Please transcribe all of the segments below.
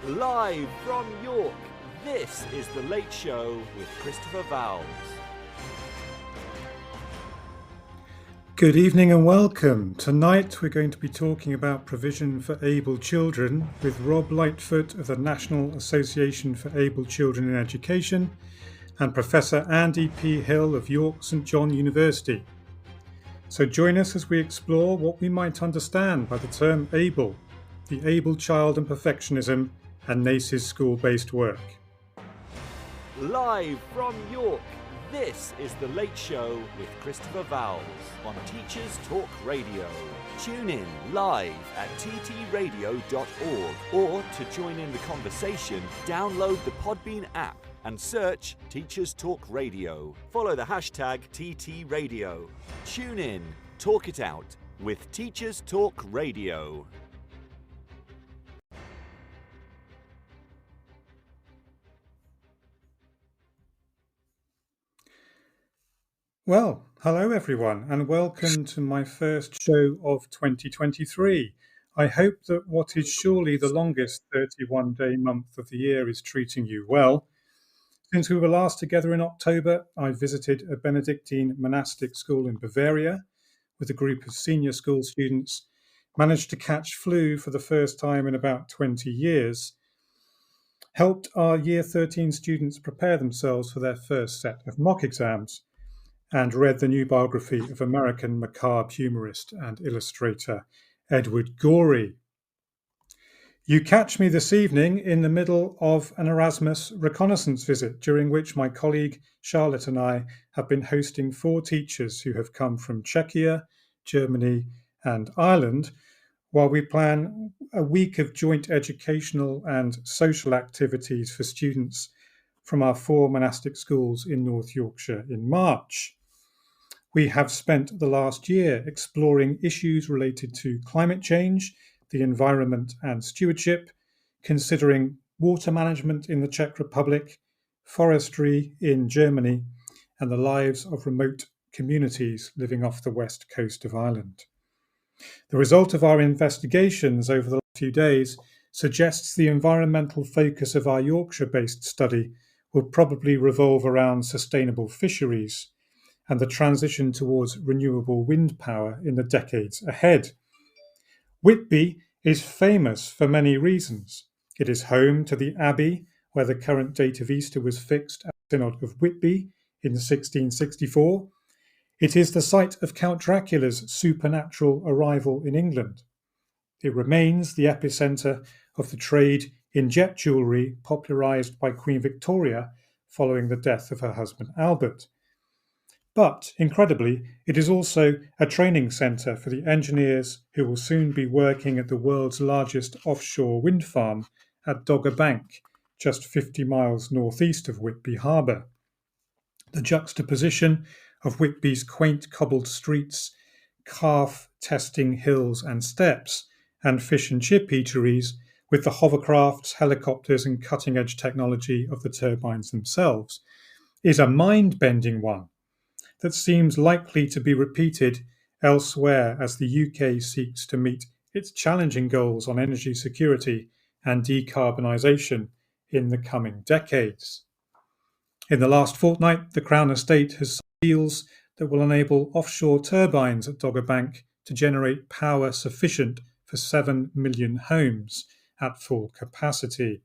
Live from York, this is The Late Show with Christopher Vowles. Good evening and welcome. Tonight we're going to be talking about provision for able children with Rob Lightfoot of the National Association for Able Children in Education and Professor Andy P. Hill of York St John University. So join us as we explore what we might understand by the term able, the able child and perfectionism, and NACE's school-based work. Live from York, this is The Late Show with Christopher Vowles on Teachers Talk Radio. Tune in live at ttradio.org or to join in the conversation, download the Podbean app and search Teachers Talk Radio. Follow the hashtag TTRadio. Tune in, talk it out with Teachers Talk Radio. Well, hello everyone, and welcome to my first show of 2023. I hope that what is surely the longest 31-day month of the year is treating you well. Since we were last together in October, I visited a Benedictine monastic school in Bavaria with a group of senior school students, managed to catch flu for the first time in about 20 years, helped our Year 13 students prepare themselves for their first set of mock exams, and read the new biography of American macabre humorist and illustrator Edward Gorey. You catch me this evening in the middle of an Erasmus reconnaissance visit, during which my colleague Charlotte and I have been hosting 4 teachers who have come from Czechia, Germany, and Ireland, while we plan a week of joint educational and social activities for students from our 4 monastic schools in North Yorkshire in March. We have spent the last year exploring issues related to climate change, the environment and stewardship, considering water management in the Czech Republic, forestry in Germany, and the lives of remote communities living off the west coast of Ireland. The result of our investigations over the last few days suggests the environmental focus of our Yorkshire-based study will probably revolve around sustainable fisheries and the transition towards renewable wind power in the decades ahead. Whitby is famous for many reasons. It is home to the abbey where the current date of Easter was fixed at the Synod of Whitby in 1664. It is the site of Count Dracula's supernatural arrival in England. It remains the epicentre of the trade in jet jewellery popularised by Queen Victoria following the death of her husband Albert. But, incredibly, it is also a training centre for the engineers who will soon be working at the world's largest offshore wind farm at Dogger Bank, just 50 miles northeast of Whitby Harbour. The juxtaposition of Whitby's quaint cobbled streets, calf testing hills and steps, and fish and chip eateries with the hovercrafts, helicopters, and cutting-edge technology of the turbines themselves is a mind-bending one that seems likely to be repeated elsewhere as the UK seeks to meet its challenging goals on energy security and decarbonisation in the coming decades. In the last fortnight, the Crown Estate has signed deals that will enable offshore turbines at Dogger Bank to generate power sufficient for 7 million homes at full capacity.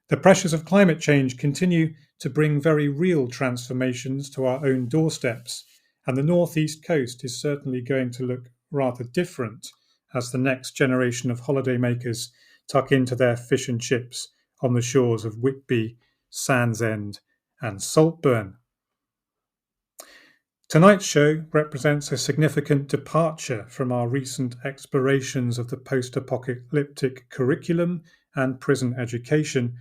The pressures of climate change continue to bring very real transformations to our own doorsteps, and the northeast coast is certainly going to look rather different as the next generation of holidaymakers tuck into their fish and chips on the shores of Whitby, Sandsend, and Saltburn. Tonight's show represents a significant departure from our recent explorations of the post-apocalyptic curriculum and prison education,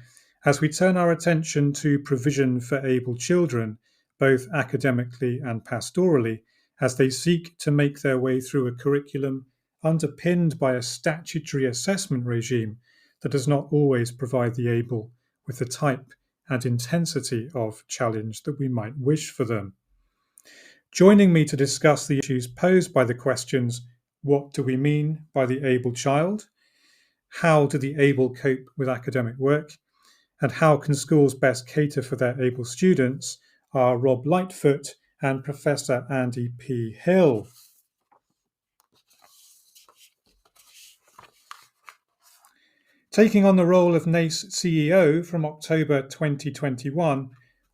as we turn our attention to provision for able children, both academically and pastorally, as they seek to make their way through a curriculum underpinned by a statutory assessment regime that does not always provide the able with the type and intensity of challenge that we might wish for them. Joining me to discuss the issues posed by the questions, what do we mean by the able child? How do the able cope with academic work? And how can schools best cater for their able students are Rob Lightfoot and Professor Andy P. Hill. Taking on the role of NACE CEO from October 2021,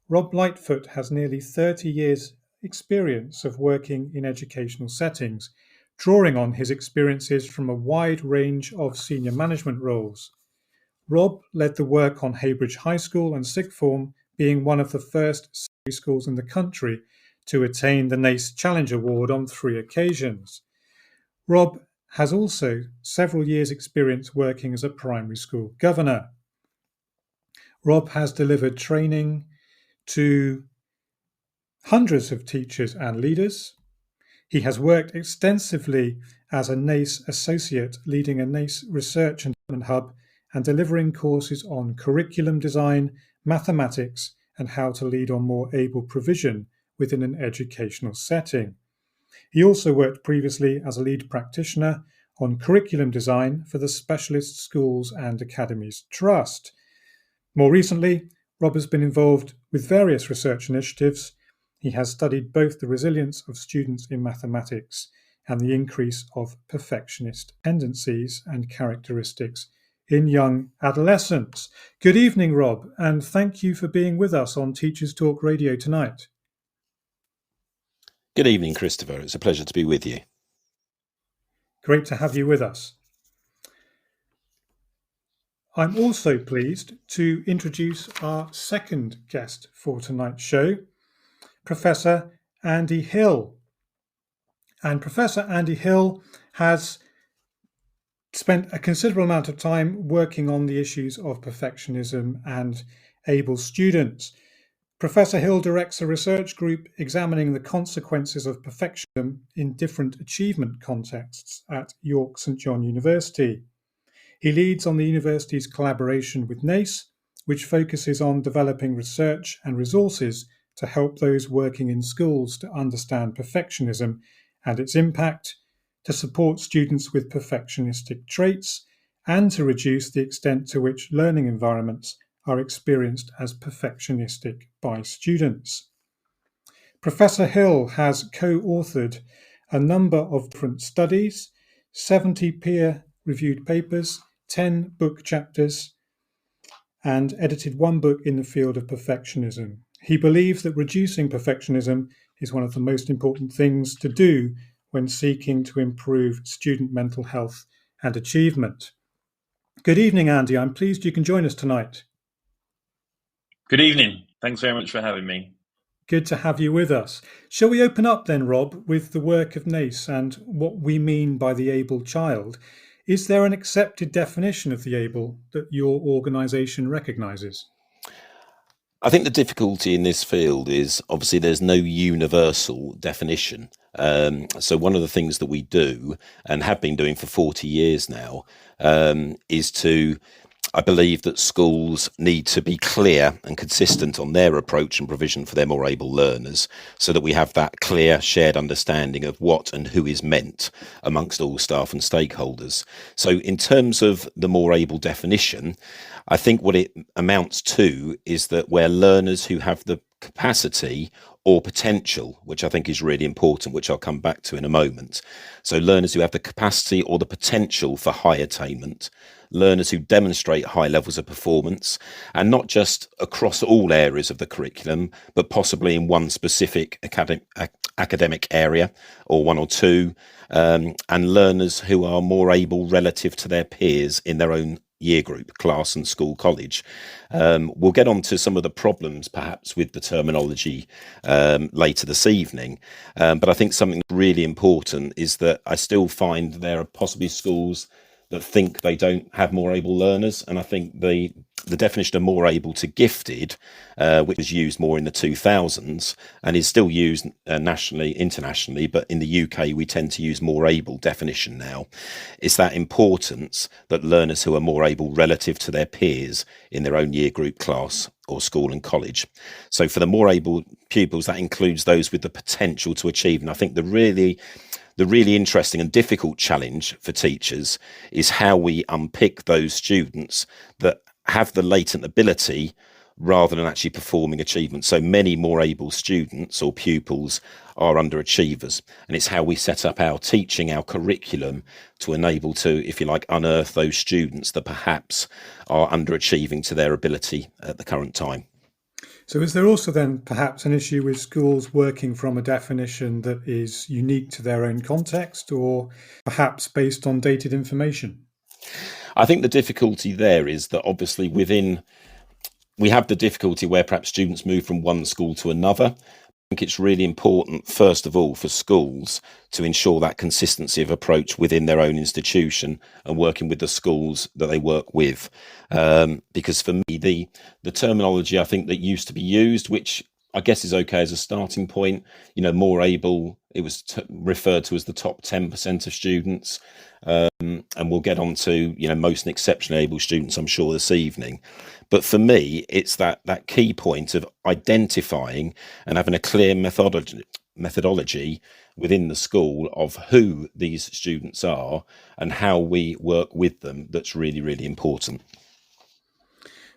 Rob Lightfoot has nearly 30 years' experience of working in educational settings, drawing on his experiences from a wide range of senior management roles. Rob led the work on Heybridge High School and Sixth Form, being one of the first secondary schools in the country to attain the NACE Challenge Award on 3 occasions. Rob has also several years' experience working as a primary school governor. Rob has delivered training to hundreds of teachers and leaders. He has worked extensively as a NACE associate, leading a NACE research and development hub and delivering courses on curriculum design, mathematics, and how to lead on more able provision within an educational setting. He also worked previously as a lead practitioner on curriculum design for the Specialist Schools and Academies Trust. More recently, Rob has been involved with various research initiatives. He has studied both the resilience of students in mathematics and the increase of perfectionist tendencies and characteristics in young adolescents. Good evening, Rob, and thank you for being with us on Teachers Talk Radio tonight. Good evening, Christopher. It's a pleasure to be with you. Great to have you with us. I'm also pleased to introduce our second guest for tonight's show, Professor Andy Hill. And Professor Andy Hill has spent a considerable amount of time working on the issues of perfectionism and able students. Professor Hill directs a research group examining the consequences of perfectionism in different achievement contexts at York St John University. He leads on the university's collaboration with NACE, which focuses on developing research and resources to help those working in schools to understand perfectionism and its impact, to support students with perfectionistic traits, and to reduce the extent to which learning environments are experienced as perfectionistic by students. Professor Hill has co-authored a number of different studies, 70 peer-reviewed papers, 10 book chapters, and edited 1 book in the field of perfectionism. He believes that reducing perfectionism is one of the most important things to do when seeking to improve student mental health and achievement. Good evening, Andy. I'm pleased you can join us tonight. Good evening. Thanks very much for having me. Good to have you with us. Shall we open up then, Rob, with the work of NACE and what we mean by the able child? Is there an accepted definition of the able that your organisation recognises? I think the difficulty in this field is obviously there's no universal definition. So one of the things that we do and have been doing for 40 years now is I believe that schools need to be clear and consistent on their approach and provision for their more able learners so that we have that clear shared understanding of what and who is meant amongst all staff and stakeholders. So in terms of the more able definition, I think what it amounts to is that where learners who have the capacity or potential, which I think is really important, which I'll come back to in a moment. So learners who have the capacity or the potential for high attainment, learners who demonstrate high levels of performance, and not just across all areas of the curriculum, but possibly in one specific academic area or one or two, and learners who are more able relative to their peers in their own year group, class and school, college. We'll get on to some of the problems perhaps with the terminology later this evening. But I think something really important is that I still find there are possibly schools that think they don't have more able learners. And I think the definition of more able to gifted, which was used more in the 2000s and is still used nationally, internationally, but in the UK, we tend to use more able definition now. It's that importance that learners who are more able relative to their peers in their own year group, class or school and college. So for the more able pupils, that includes those with the potential to achieve. And I think the really interesting and difficult challenge for teachers is how we unpick those students that have the latent ability rather than actually performing achievements. So many more able students or pupils are underachievers, and it's how we set up our teaching, our curriculum, to enable to, if you like, unearth those students that perhaps are underachieving to their ability at the current time. So is there also then perhaps an issue with schools working from a definition that is unique to their own context, or perhaps based on dated information? I think the difficulty there is that obviously we have the difficulty where perhaps students move from one school to another. I think it's really important, first of all, for schools to ensure that consistency of approach within their own institution and working with the schools that they work with. Because for me, the terminology I think that used to be used, which I guess is okay as a starting point, more able, it was referred to as the top 10% of students. And we'll get on to, most and exceptionally able students, I'm sure, this evening. But for me, it's that key point of identifying and having a clear methodology within the school of who these students are and how we work with them that's really, really important.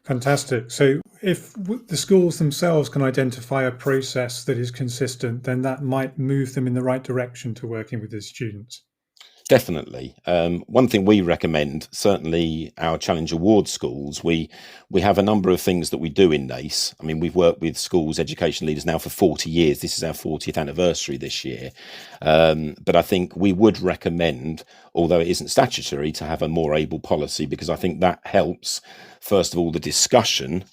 Fantastic. So if the schools themselves can identify a process that is consistent, then that might move them in the right direction to working with the students. Definitely. One thing we recommend, certainly our Challenge Award schools, we have a number of things that we do in NACE. I mean, we've worked with schools, education leaders now for 40 years. This is our 40th anniversary this year. But I think we would recommend, although it isn't statutory, to have a more able policy, because I think that helps, first of all, the discussion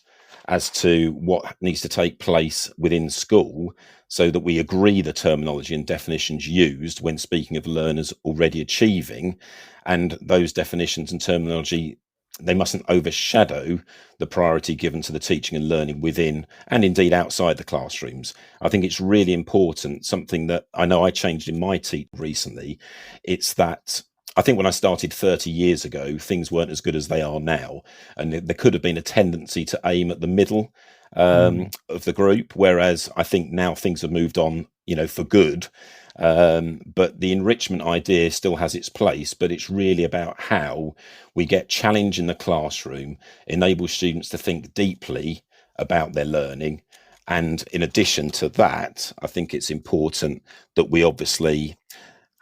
as to what needs to take place within school, so that we agree the terminology and definitions used when speaking of learners already achieving, and those definitions and terminology, they mustn't overshadow the priority given to the teaching and learning within and indeed outside the classrooms. I think it's really important, something that I know I changed in my teach recently. It's that I think when I started 30 years ago, things weren't as good as they are now. And there could have been a tendency to aim at the middle of the group, whereas I think now things have moved on, for good. But the enrichment idea still has its place, but it's really about how we get challenge in the classroom, enable students to think deeply about their learning. And in addition to that, I think it's important that we obviously,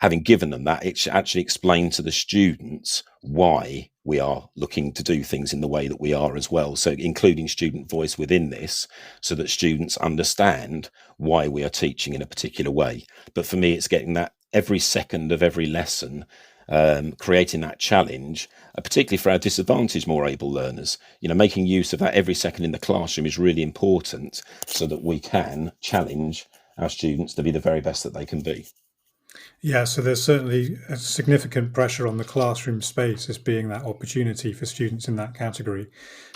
having given them that, it should actually explain to the students why we are looking to do things in the way that we are as well. So including student voice within this, so that students understand why we are teaching in a particular way. But for me, it's getting that every second of every lesson, creating that challenge, particularly for our disadvantaged, more able learners. Making use of that every second in the classroom is really important, so that we can challenge our students to be the very best that they can be. Yeah, so there's certainly a significant pressure on the classroom space as being that opportunity for students in that category.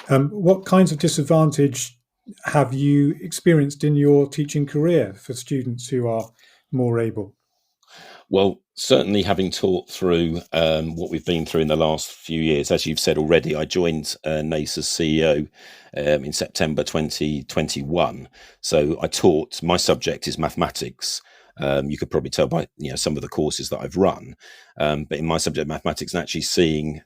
What kinds of disadvantage have you experienced in your teaching career for students who are more able? Well, certainly having taught through what we've been through in the last few years, as you've said already, I joined NACE as CEO in September 2021. So I taught, my subject is mathematics. You could probably tell by some of the courses that I've run, but in my subject mathematics, and actually seeing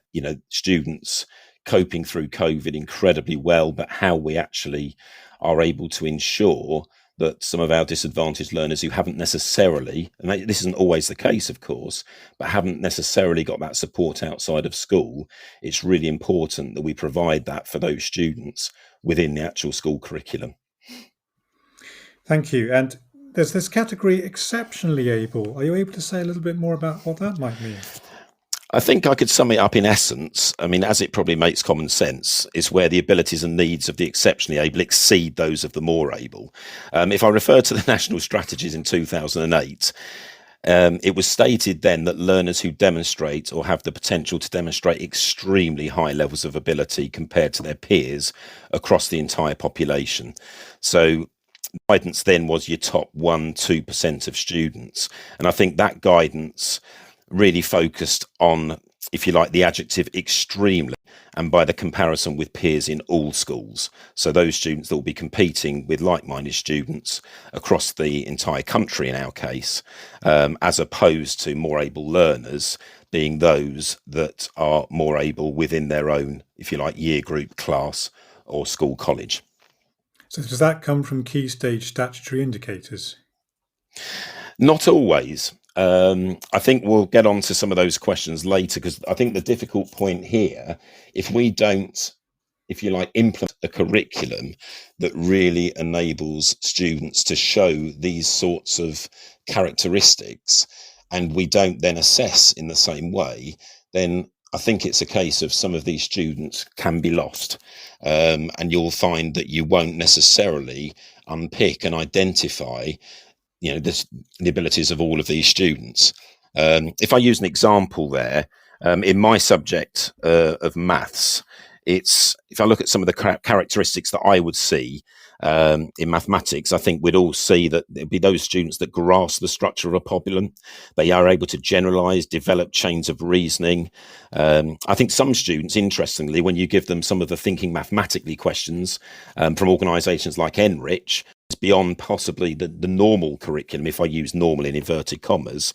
students coping through COVID incredibly well, but how we actually are able to ensure that some of our disadvantaged learners who haven't necessarily, and this isn't always the case, of course, but haven't necessarily got that support outside of school, it's really important that we provide that for those students within the actual school curriculum. Thank you. And there's this category, exceptionally able. Are you able to say a little bit more about what that might mean? I think I could sum it up in essence. I mean, as it probably makes common sense, is where the abilities and needs of the exceptionally able exceed those of the more able. If I refer to the national strategies in 2008, it was stated then that learners who demonstrate or have the potential to demonstrate extremely high levels of ability compared to their peers across the entire population. So guidance then was your top 1-2% of students. And I think that guidance really focused on if you like, the adjective extremely, and by the comparison with peers in all schools. So those students that will be competing with like-minded students across the entire country in our case, as opposed to more able learners being those that are more able within their own, if you like, year group, class or school, college. So does that come from key stage statutory indicators? Not always. I think we'll get on to some of those questions later, because I think the difficult point here, if we don't, if you like, implement a curriculum that really enables students to show these sorts of characteristics, and we don't then assess in the same way, then I think it's a case of some of these students can be lost. And you'll find that you won't necessarily unpick and identify the abilities of all of these students. If I use an example there, in my subject of maths, if I look at some of the characteristics that I would see in mathematics, I think we'd all see that it'd be those students that grasp the structure of a problem. They are able to generalize, develop chains of reasoning. I think some students, interestingly, when you give them some of the thinking mathematically questions from organizations like Enrich, beyond possibly the normal curriculum, if I use normal in inverted commas,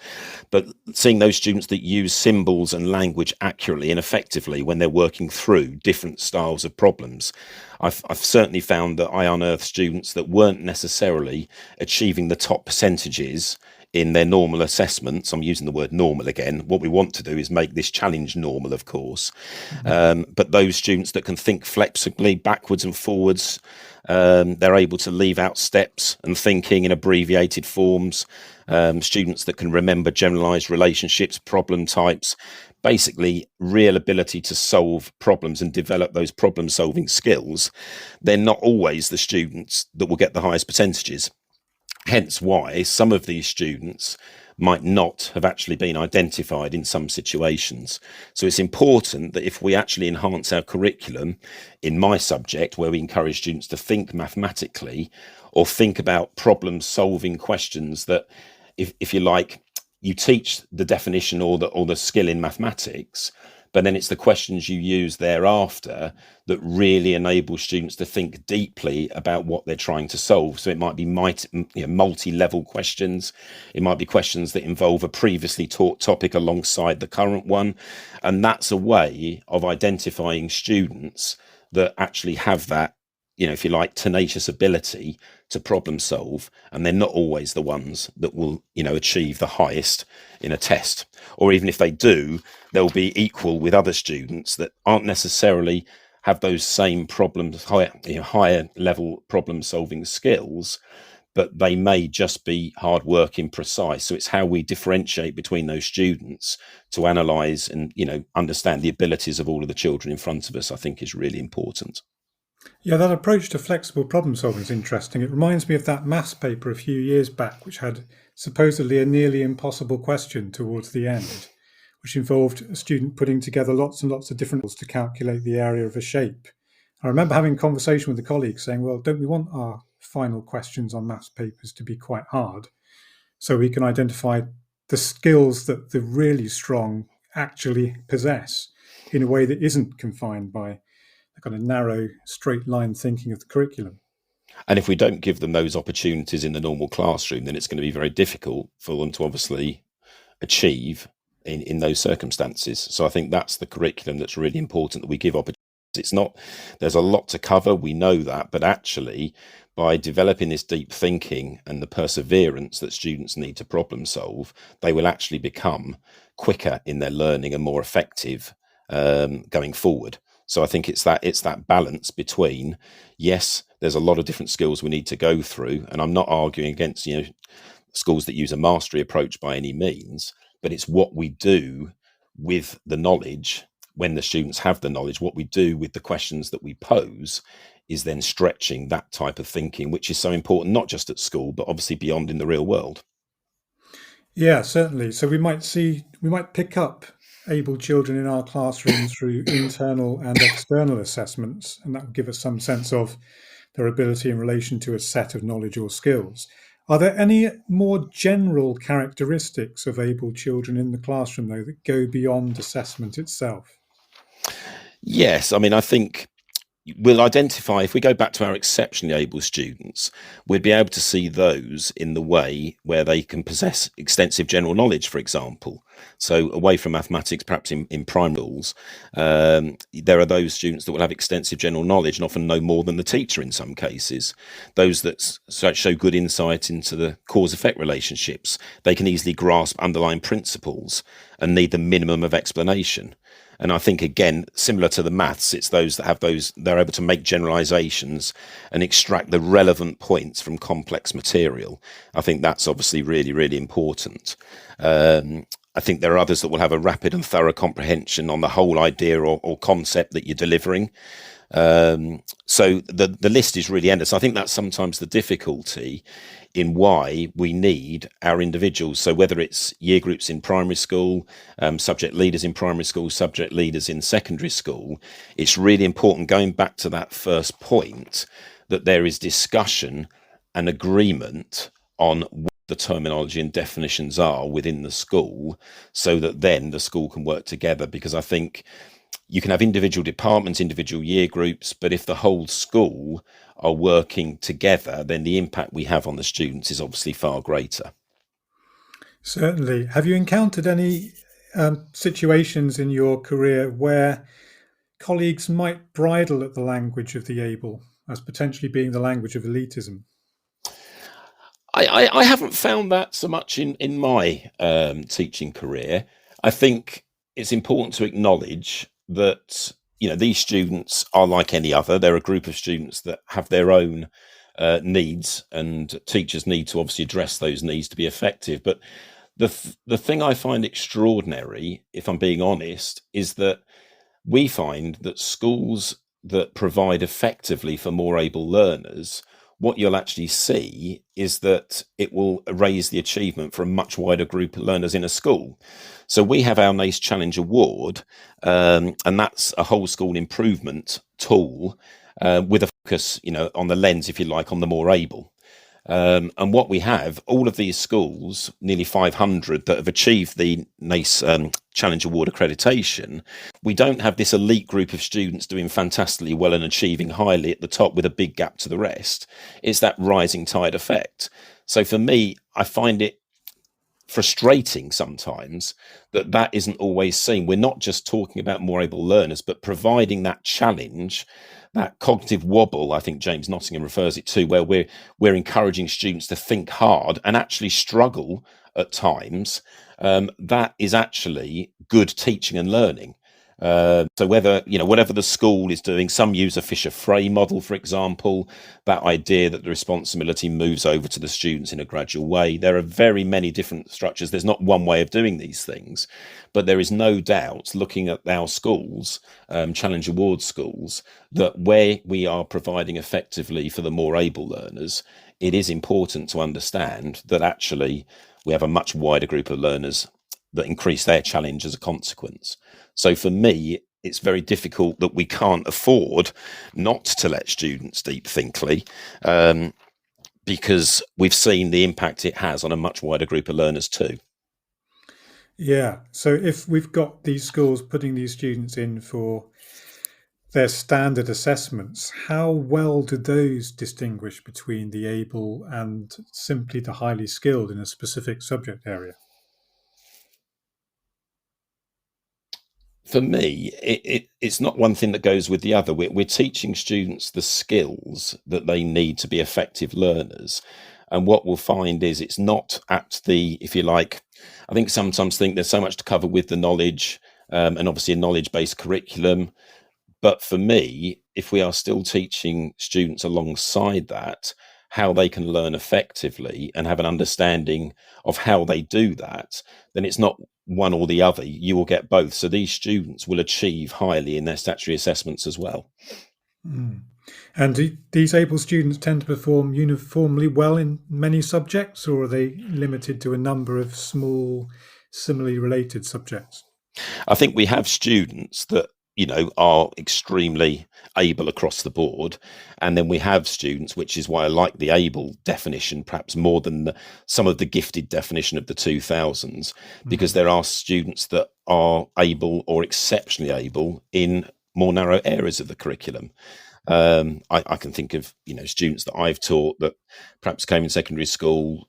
but seeing those students that use symbols and language accurately and effectively when they're working through different styles of problems. I've certainly found that I unearthed students that weren't necessarily achieving the top percentages in their normal assessments. I'm using the word normal again. What we want to do is make this challenge normal, of course. But those students that can think flexibly backwards and forwards, they're able to leave out steps and thinking in abbreviated forms. Students that can remember generalized relationships, problem types, basically real ability to solve problems and develop those problem solving skills. They're not always the students that will get the highest percentages. Hence why some of these students might not have actually been identified in some situations. So it's important that if we actually enhance our curriculum in my subject, where we encourage students to think mathematically or think about problem solving questions, that if you like, you teach the definition or the skill in mathematics, but then it's the questions you use thereafter that really enable students to think deeply about what they're trying to solve. So it might be multi-level questions. It might be questions that involve a previously taught topic alongside the current one. And that's a way of identifying students that actually have that, if you like, tenacious ability to problem solve, and they're not always the ones that will, achieve the highest in a test. Or even if they do, they'll be equal with other students that aren't necessarily have those same problems, higher level problem solving skills, but they may just be hard working, precise. So it's how we differentiate between those students to analyze and, understand the abilities of all of the children in front of us, I think is really important. Yeah, that approach to flexible problem solving is interesting. It reminds me of that maths paper a few years back, which had supposedly a nearly impossible question towards the end, which involved a student putting together lots and lots of different tools to calculate the area of a shape. I remember having a conversation with a colleague saying, well, don't we want our final questions on maths papers to be quite hard so we can identify the skills that the really strong actually possess in a way that isn't confined by the kind of narrow, straight line thinking of the curriculum. And if we don't give them those opportunities in the normal classroom, then it's going to be very difficult for them to obviously achieve in those circumstances. So I think that's the curriculum that's really important, that we give opportunities. It's not, there's a lot to cover, we know that, but actually by developing this deep thinking and the perseverance that students need to problem solve, they will actually become quicker in their learning and more effective going forward. So I think it's that balance between, yes, there's a lot of different skills we need to go through, and I'm not arguing against schools that use a mastery approach by any means, but it's what we do with the knowledge when the students have the knowledge. What we do with the questions that we pose is then stretching that type of thinking, which is so important, not just at school, but obviously beyond in the real world. Yeah, certainly. So we might pick up able children in our classrooms through internal and external assessments, and that will give us some sense of their ability in relation to a set of knowledge or skills. Are there any more general characteristics of able children in the classroom, though, that go beyond assessment itself? Yes, I mean, I think we'll identify, if we go back to our exceptionally able students, we'd be able to see those in the way where they can possess extensive general knowledge, for example. So away from mathematics, perhaps in primary schools, there are those students that will have extensive general knowledge and often know more than the teacher in some cases. Those that show good insight into the cause-effect relationships, they can easily grasp underlying principles and need the minimum of explanation. And I think, again, similar to the maths, it's those that have those, they're able to make generalizations and extract the relevant points from complex material. I think that's obviously really, really important. I think there are others that will have a rapid and thorough comprehension on the whole idea or concept that you're delivering. So the list is really endless. I think that's sometimes the difficulty in why we need our individuals. So whether it's year groups in primary school, subject leaders in primary school, subject leaders in secondary school, it's really important, going back to that first point, that there is discussion and agreement on what the terminology and definitions are within the school, so that then the school can work together. Because I think you can have individual departments, individual year groups, but if the whole school are working together, then the impact we have on the students is obviously far greater. Certainly. Have you encountered any situations in your career where colleagues might bridle at the language of the able as potentially being the language of elitism? I haven't found that so much in my teaching career. I think it's important to acknowledge that, you know, these students are like any other. They're a group of students that have their own needs, and teachers need to obviously address those needs to be effective. But the thing I find extraordinary, if I'm being honest, is that we find that schools that provide effectively for more able learners, what you'll actually see is that it will raise the achievement for a much wider group of learners in a school. So we have our NACE Challenge Award, and that's a whole school improvement tool with a focus, you know, on the lens, if you like, on the more able. And what we have, all of these schools, nearly 500 that have achieved the NACE Challenge Award accreditation, we don't have this elite group of students doing fantastically well and achieving highly at the top with a big gap to the rest. It's that rising tide effect. So for me, I find it frustrating sometimes that isn't always seen. We're not just talking about more able learners, but providing that challenge, that cognitive wobble, I think James Nottingham refers it to, where we're encouraging students to think hard and actually struggle at times. That is actually good teaching and learning. So whether, you know, whatever the school is doing, some use a Fisher-Frey model, for example, that idea that the responsibility moves over to the students in a gradual way. There are very many different structures. There's not one way of doing these things, but there is no doubt, looking at our schools, Challenge Award schools, that where we are providing effectively for the more able learners, it is important to understand that actually we have a much wider group of learners that increase their challenge as a consequence. So for me, it's very difficult that we can't afford not to let students deep thinkly, because we've seen the impact it has on a much wider group of learners too. Yeah. So if we've got these schools putting these students in for their standard assessments, how well do those distinguish between the able and simply the highly skilled in a specific subject area? For me, it's not one thing that goes with the other. We're teaching students the skills that they need to be effective learners. And what we'll find is it's not at the, if you like, I think sometimes think there's so much to cover with the knowledge, and obviously a knowledge-based curriculum. But for me, if we are still teaching students alongside that, how they can learn effectively and have an understanding of how they do that, then it's not one or the other. You will get both. So these students will achieve highly in their statutory assessments as well. Mm. And do these able students tend to perform uniformly well in many subjects, or are they limited to a number of small, similarly related subjects? I think we have students that are extremely able across the board. And then we have students, which is why I like the able definition perhaps more than some of the gifted definition of the 2000s, because there are students that are able or exceptionally able in more narrow areas of the curriculum. I can think of, students that I've taught that perhaps came in secondary school,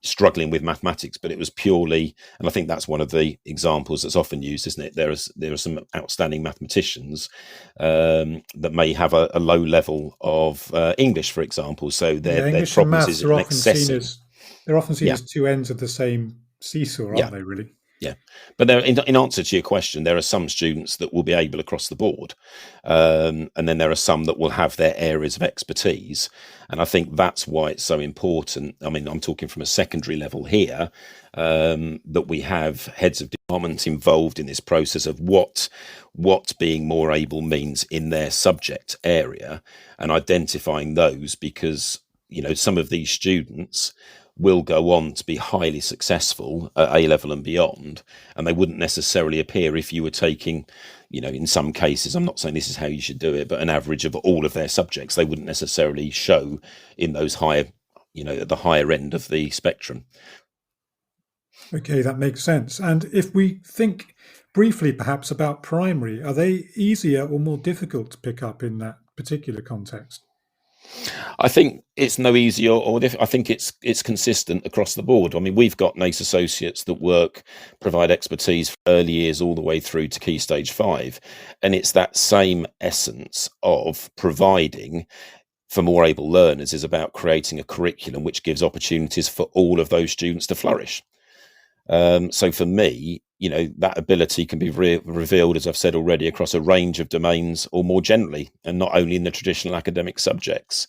struggling with mathematics, but it was purely, and I think that's one of the examples that's often used, isn't it? There are some outstanding mathematicians that may have a low level of English, for example. So their English and problems maths is are in often seen accessing. as two ends of the same seesaw, aren't they? Really. Yeah, but in answer to your question, there are some students that will be able across the board, and then there are some that will have their areas of expertise, and I think that's why it's so important. I mean, I'm talking from a secondary level here, that we have heads of department involved in this process of what being more able means in their subject area, and identifying those, because some of these students will go on to be highly successful at A level and beyond, and they wouldn't necessarily appear if you were taking, in some cases, I'm not saying this is how you should do it, but an average of all of their subjects, they wouldn't necessarily show in those higher, at the higher end of the spectrum. Okay, that makes sense. And if we think briefly perhaps about primary, are they easier or more difficult to pick up in that particular context? I think it's no easier or I think it's consistent across the board. I mean, we've got NACE associates that provide expertise for early years all the way through to Key Stage 5. And it's that same essence of providing for more able learners is about creating a curriculum which gives opportunities for all of those students to flourish. So for me, that ability can be revealed, as I've said already, across a range of domains or more generally, and not only in the traditional academic subjects.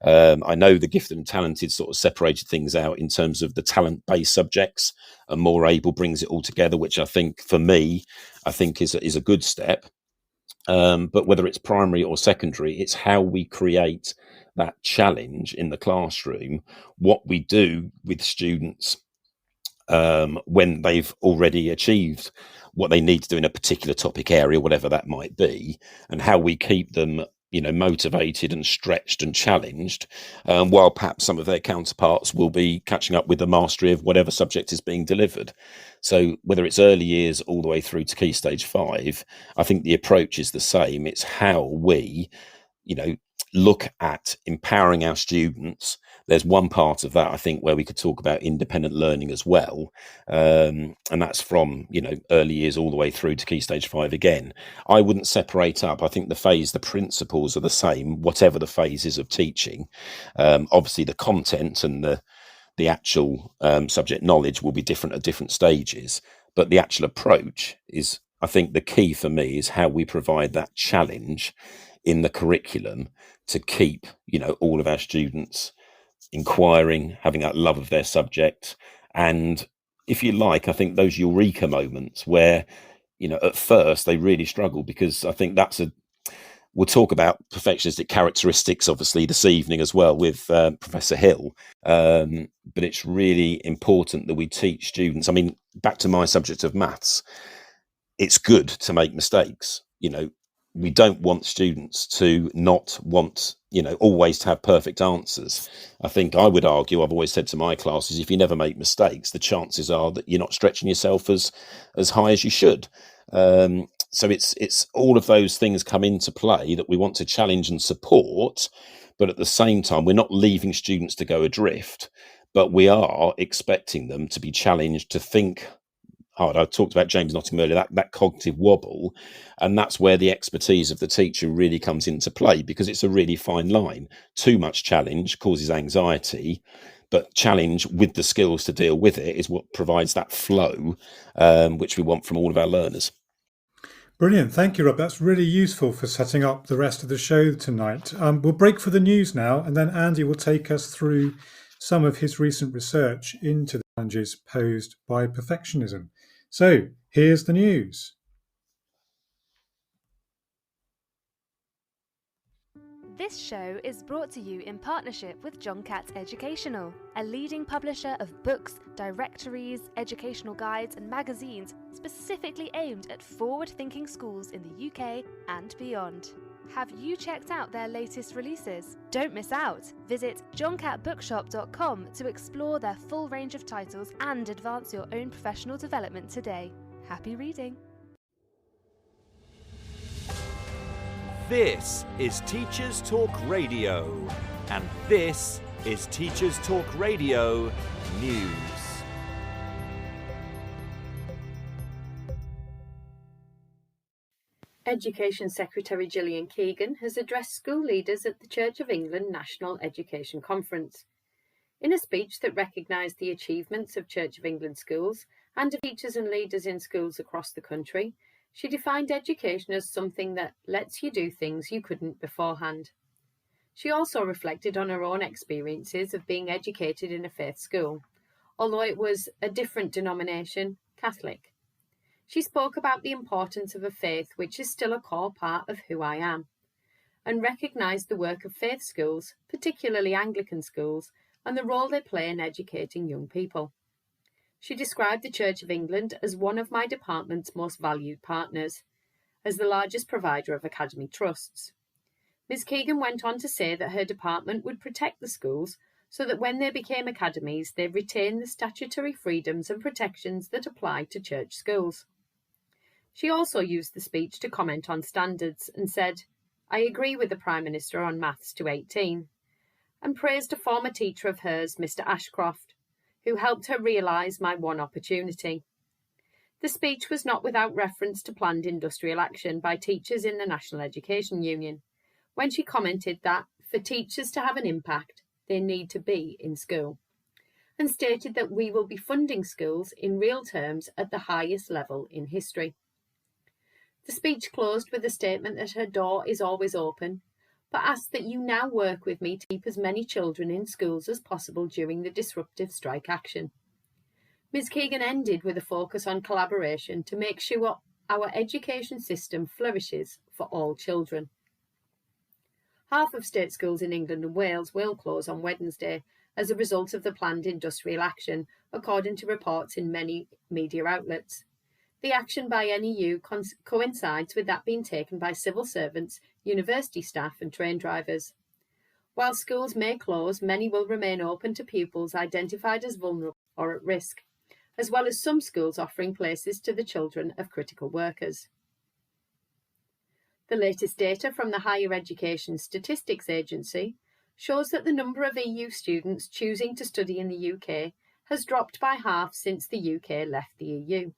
I know the gifted and talented sort of separated things out in terms of the talent-based subjects, and more able brings it all together, which I think for me, is a good step. But whether it's primary or secondary, it's how we create that challenge in the classroom, what we do with students when they've already achieved what they need to do in a particular topic area, whatever that might be, and how we keep them, motivated and stretched and challenged, while perhaps some of their counterparts will be catching up with the mastery of whatever subject is being delivered. So whether it's early years all the way through to Key Stage 5, I think the approach is the same. It's how we, look at empowering our students. There's one part of that, I think, where we could talk about independent learning as well. And that's from, early years all the way through to Key Stage 5 again. I wouldn't separate up. I think the principles are the same, whatever the phases of teaching. Obviously, the content and the actual subject knowledge will be different at different stages. But the actual approach is, I think the key for me is how we provide that challenge in the curriculum to keep, all of our students inquiring, having that love of their subject. And if you like, I think those eureka moments where, at first they really struggle, because I think we'll talk about perfectionistic characteristics, obviously, this evening as well with Professor Hill. But it's really important that we teach students. I mean, back to my subject of maths, it's good to make mistakes. We don't want students to not want, always to have perfect answers. I think I would argue, I've always said to my classes, if you never make mistakes, the chances are that you're not stretching yourself as high as you should. So it's all of those things come into play that we want to challenge and support, but at the same time, we're not leaving students to go adrift, but we are expecting them to be challenged to think hard. I talked about James Nottingham earlier, that cognitive wobble, and that's where the expertise of the teacher really comes into play, because it's a really fine line. Too much challenge causes anxiety, but challenge with the skills to deal with it is what provides that flow, which we want from all of our learners. Brilliant. Thank you, Rob. That's really useful for setting up the rest of the show tonight. We'll break for the news now, and then Andy will take us through some of his recent research into the challenges posed by perfectionism. So here's the news. This show is brought to you in partnership with John Catt Educational, a leading publisher of books, directories, educational guides and magazines specifically aimed at forward-thinking schools in the UK and beyond. Have you checked out their latest releases? Don't miss out! Visit johncattbookshop.com to explore their full range of titles and advance your own professional development today. Happy reading! This is Teachers Talk Radio, and this is Teachers Talk Radio News. Education Secretary Gillian Keegan has addressed school leaders at the Church of England National Education Conference. In a speech that recognised the achievements of Church of England schools and of teachers and leaders in schools across the country, she defined education as something that lets you do things you couldn't beforehand. She also reflected on her own experiences of being educated in a faith school, although it was a different denomination, Catholic. She spoke about the importance of a faith which is still a core part of who I am, and recognised the work of faith schools, particularly Anglican schools, and the role they play in educating young people. She described the Church of England as one of my department's most valued partners, as the largest provider of academy trusts. Ms. Keegan went on to say that her department would protect the schools so that when they became academies, they retain the statutory freedoms and protections that apply to church schools. She also used the speech to comment on standards and said, "I agree with the Prime Minister on Maths to 18, and praised a former teacher of hers, Mr. Ashcroft, who helped her realise my one opportunity." The speech was not without reference to planned industrial action by teachers in the National Education Union, when she commented that, for teachers to have an impact, they need to be in school, and stated that we will be funding schools in real terms at the highest level in history. The speech closed with a statement that her door is always open, but asked that you now work with me to keep as many children in schools as possible during the disruptive strike action. Ms. Keegan ended with a focus on collaboration to make sure our education system flourishes for all children. Half of state schools in England and Wales will close on Wednesday as a result of the planned industrial action, according to reports in many media outlets. The action by NEU coincides with that being taken by civil servants, university staff and train drivers. While schools may close, many will remain open to pupils identified as vulnerable or at risk, as well as some schools offering places to the children of critical workers. The latest data from the Higher Education Statistics Agency shows that the number of EU students choosing to study in the UK has dropped by half since the UK left the EU.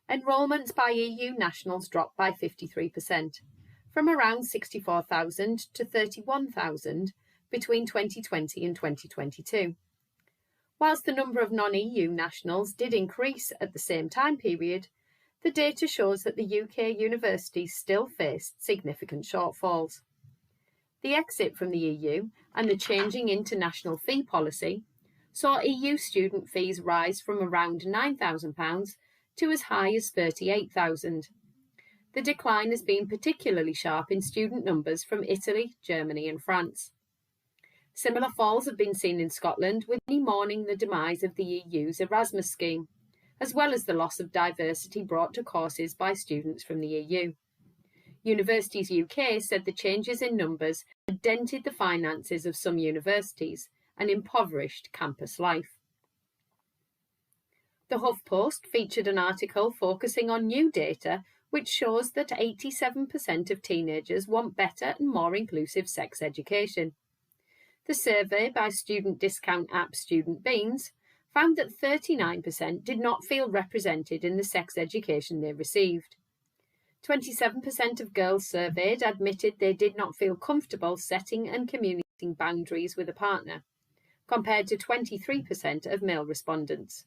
Enrolments by EU nationals dropped by 53%, from around 64,000 to 31,000 between 2020 and 2022. Whilst the number of non-EU nationals did increase at the same time period, the data shows that the UK universities still faced significant shortfalls. The exit from the EU and the changing international fee policy saw EU student fees rise from around £9,000 to as high as £38,000. The decline has been particularly sharp in student numbers from Italy, Germany and France. Similar falls have been seen in Scotland, with many mourning the demise of the EU's Erasmus scheme, as well as the loss of diversity brought to courses by students from the EU. Universities UK said the changes in numbers had dented the finances of some universities and impoverished campus life. The HuffPost featured an article focusing on new data which shows that 87% of teenagers want better and more inclusive sex education. The survey by student discount app Student Beans found that 39% did not feel represented in the sex education they received. 27% of girls surveyed admitted they did not feel comfortable setting and communicating boundaries with a partner, compared to 23% of male respondents.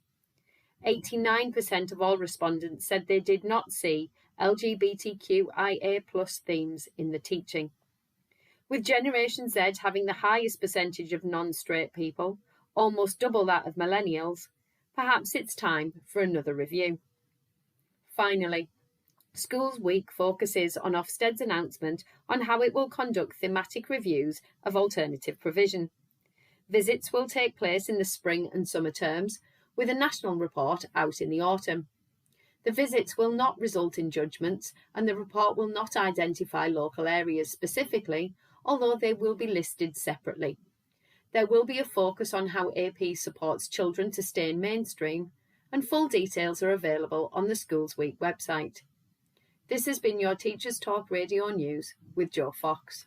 89% of all respondents said they did not see LGBTQIA+ themes in the teaching. With Generation Z having the highest percentage of non-straight people, almost double that of millennials, perhaps it's time for another review. Finally, Schools Week focuses on Ofsted's announcement on how it will conduct thematic reviews of alternative provision. Visits will take place in the spring and summer terms, with a national report out in the autumn. The visits will not result in judgments, and the report will not identify local areas specifically, although they will be listed separately. There will be a focus on how AP supports children to stay in mainstream, and full details are available on the Schools Week website. This has been your Teachers Talk Radio News with Joe Fox.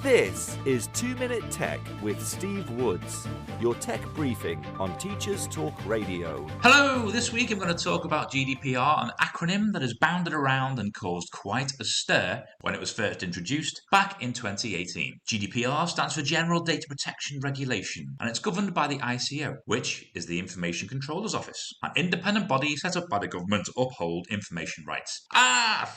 This is 2 Minute Tech with Steve Woods, your tech briefing on Teachers Talk Radio. Hello, this week I'm going to talk about GDPR, an acronym that has bounded around and caused quite a stir when it was first introduced back in 2018. GDPR stands for General Data Protection Regulation, and it's governed by the ICO, which is the Information Controller's Office, an independent body set up by the government to uphold information rights.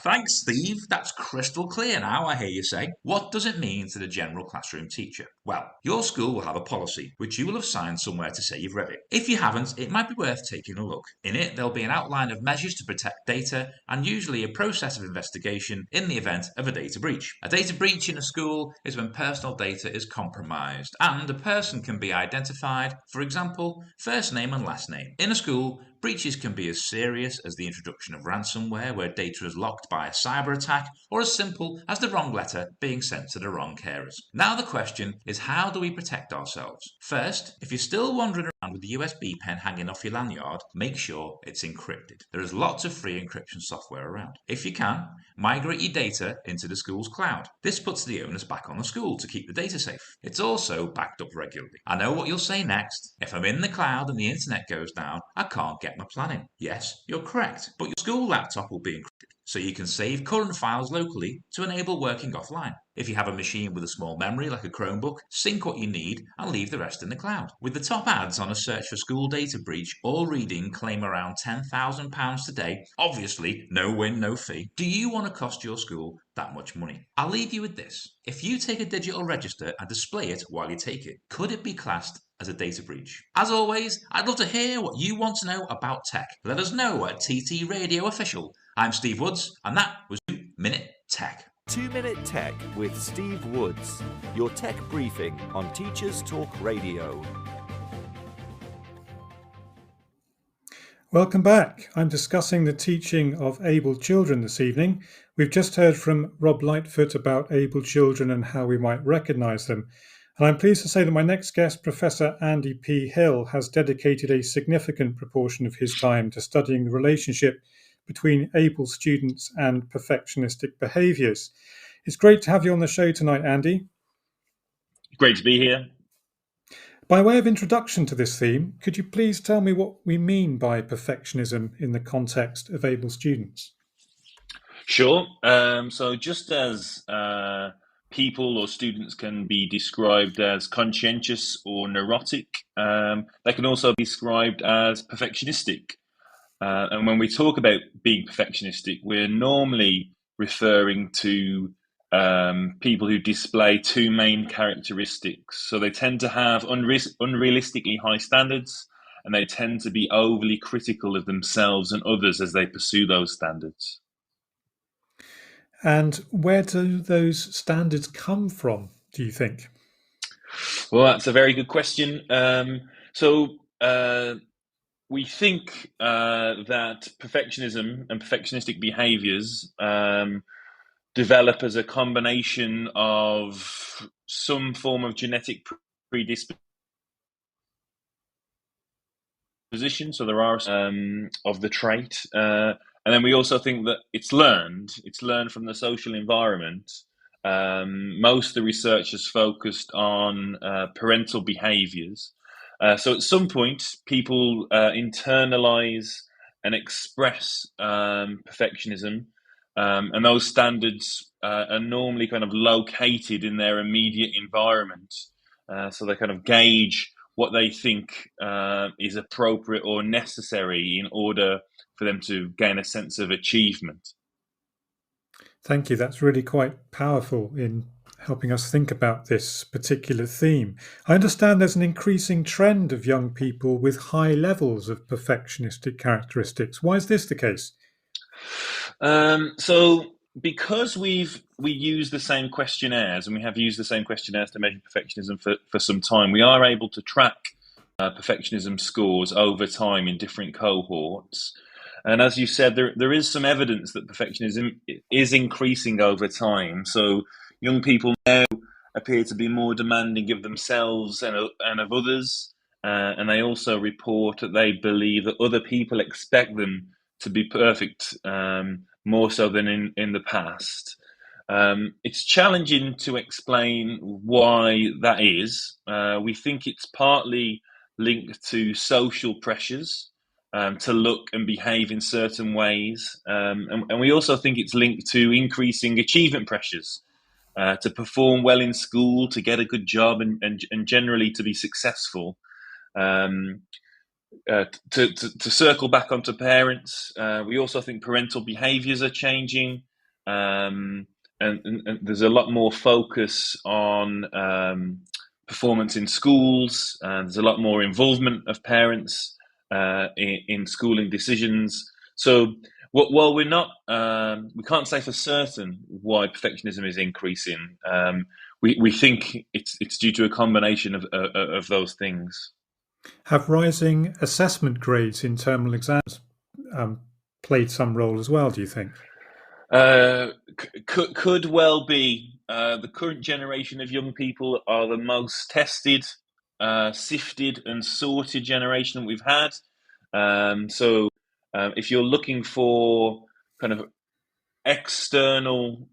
Thanks, Steve. That's crystal clear now, I hear you say. What does it mean to the general classroom teacher? Well, your school will have a policy, which you will have signed somewhere to say you've read it. If you haven't, it might be worth taking a look. In it, there'll be an outline of measures to protect data, and usually a process of investigation in the event of a data breach. A data breach in a school is when personal data is compromised, and a person can be identified, for example, first name and last name. In a school, breaches can be as serious as the introduction of ransomware, where data is locked by a cyber attack, or as simple as the wrong letter being sent to the wrong carers. Now the question is, how do we protect ourselves? First, if you're still wandering around with the USB pen hanging off your lanyard, make sure it's encrypted. There is lots of free encryption software around. If you can, migrate your data into the school's cloud. This puts the onus back on the school to keep the data safe. It's also backed up regularly. I know what you'll say next. If I'm in the cloud and the internet goes down, I can't get my plan in. Yes, you're correct, but your school laptop will be encrypted, so you can save current files locally to enable working offline. If you have a machine with a small memory like a Chromebook, sync what you need and leave the rest in the cloud. With the top ads on a search for school data breach all reading claim around £10,000 today, obviously no win, no fee, do you want to cost your school that much money? I'll leave you with this. If you take a digital register and display it while you take it, could it be classed as a data breach? As always, I'd love to hear what you want to know about tech. Let us know at TT Radio Official. I'm Steve Woods, and that was 2 Minute Tech. 2 Minute Tech with Steve Woods, your tech briefing on Teachers Talk Radio. Welcome back. I'm discussing the teaching of able children this evening. We've just heard from Rob Lightfoot about able children and how we might recognise them. And I'm pleased to say that my next guest, Professor Andy P. Hill, has dedicated a significant proportion of his time to studying the relationship between able students and perfectionistic behaviours. It's great to have you on the show tonight, Andy. Great to be here. By way of introduction to this theme, could you please tell me what we mean by perfectionism in the context of able students? Sure. So just as people or students can be described as conscientious or neurotic, they can also be described as perfectionistic. And when we talk about being perfectionistic, we're normally referring to people who display two main characteristics. So they tend to have unrealistically high standards, and they tend to be overly critical of themselves and others as they pursue those standards. And where do those standards come from, do you think? Well, that's a very good question. We think that perfectionism and perfectionistic behaviors develop as a combination of some form of genetic predisposition. So there are of the trait. And then we also think that it's learned from the social environment. Most of the research is focused on parental behaviors. So at some point, people internalize and express perfectionism, and those standards are normally kind of located in their immediate environment. So they kind of gauge what they think is appropriate or necessary in order for them to gain a sense of achievement. Thank you. That's really quite powerful in helping us think about this particular theme. I understand there's an increasing trend of young people with high levels of perfectionistic characteristics. Why is this the case? So because we use the same questionnaires, and we have used the same questionnaires to measure perfectionism for some time, we are able to track perfectionism scores over time in different cohorts. And as you said, there is some evidence that perfectionism is increasing over time. So young people now appear to be more demanding of themselves and of others. And they also report that they believe that other people expect them to be perfect, more so than in the past. It's challenging to explain why that is. We think it's partly linked to social pressures to look and behave in certain ways. And we also think it's linked to increasing achievement pressures to perform well in school, to get a good job, and generally to be successful. To circle back onto parents, we also think parental behaviours are changing, and there's a lot more focus on performance in schools, and there's a lot more involvement of parents in schooling decisions. So while we're not, we can't say for certain why perfectionism is increasing. We think it's due to a combination of those things. Have rising assessment grades in terminal exams played some role as well, do you think? Could well be. The current generation of young people are the most tested, sifted, and sorted generation that we've had. So if you're looking for kind of external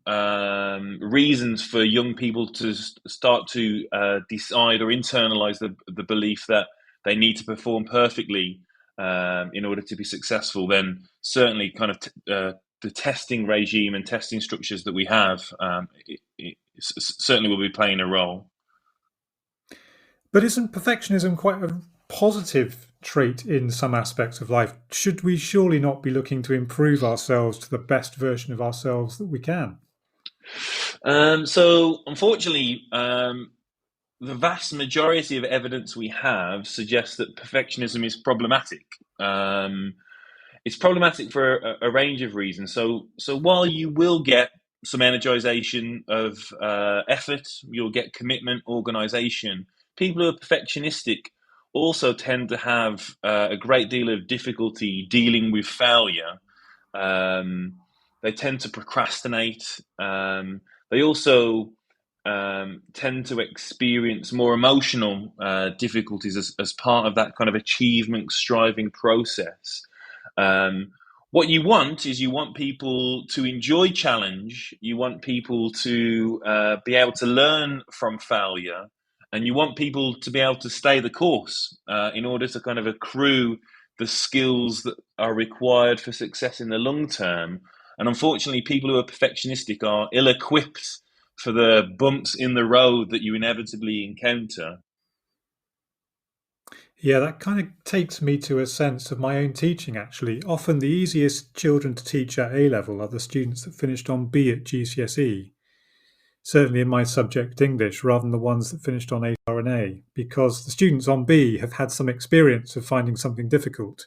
reasons for young people to start to decide or internalize the belief that they need to perform perfectly in order to be successful, then certainly kind of the testing regime and testing structures that we have it certainly will be playing a role. But isn't perfectionism quite a positive trait in some aspects of life? Should we surely not be looking to improve ourselves to the best version of ourselves that we can? So unfortunately, the vast majority of evidence we have suggests that perfectionism is problematic. It's problematic for a range of reasons. So while you will get some energization of effort, you'll get commitment, organization, people who are perfectionistic also tend to have a great deal of difficulty dealing with failure. They tend to procrastinate. They also tend to experience more emotional difficulties as part of that kind of achievement striving process. What you want is you want people to enjoy challenge, you want people to be able to learn from failure, and you want people to be able to stay the course in order to kind of accrue the skills that are required for success in the long term. And unfortunately, people who are perfectionistic are ill-equipped for the bumps in the road that you inevitably encounter. Yeah, that kind of takes me to a sense of my own teaching, actually. Often the easiest children to teach at A level are the students that finished on B at GCSE. Certainly in my subject English, rather than the ones that finished on A or an A, because the students on B have had some experience of finding something difficult.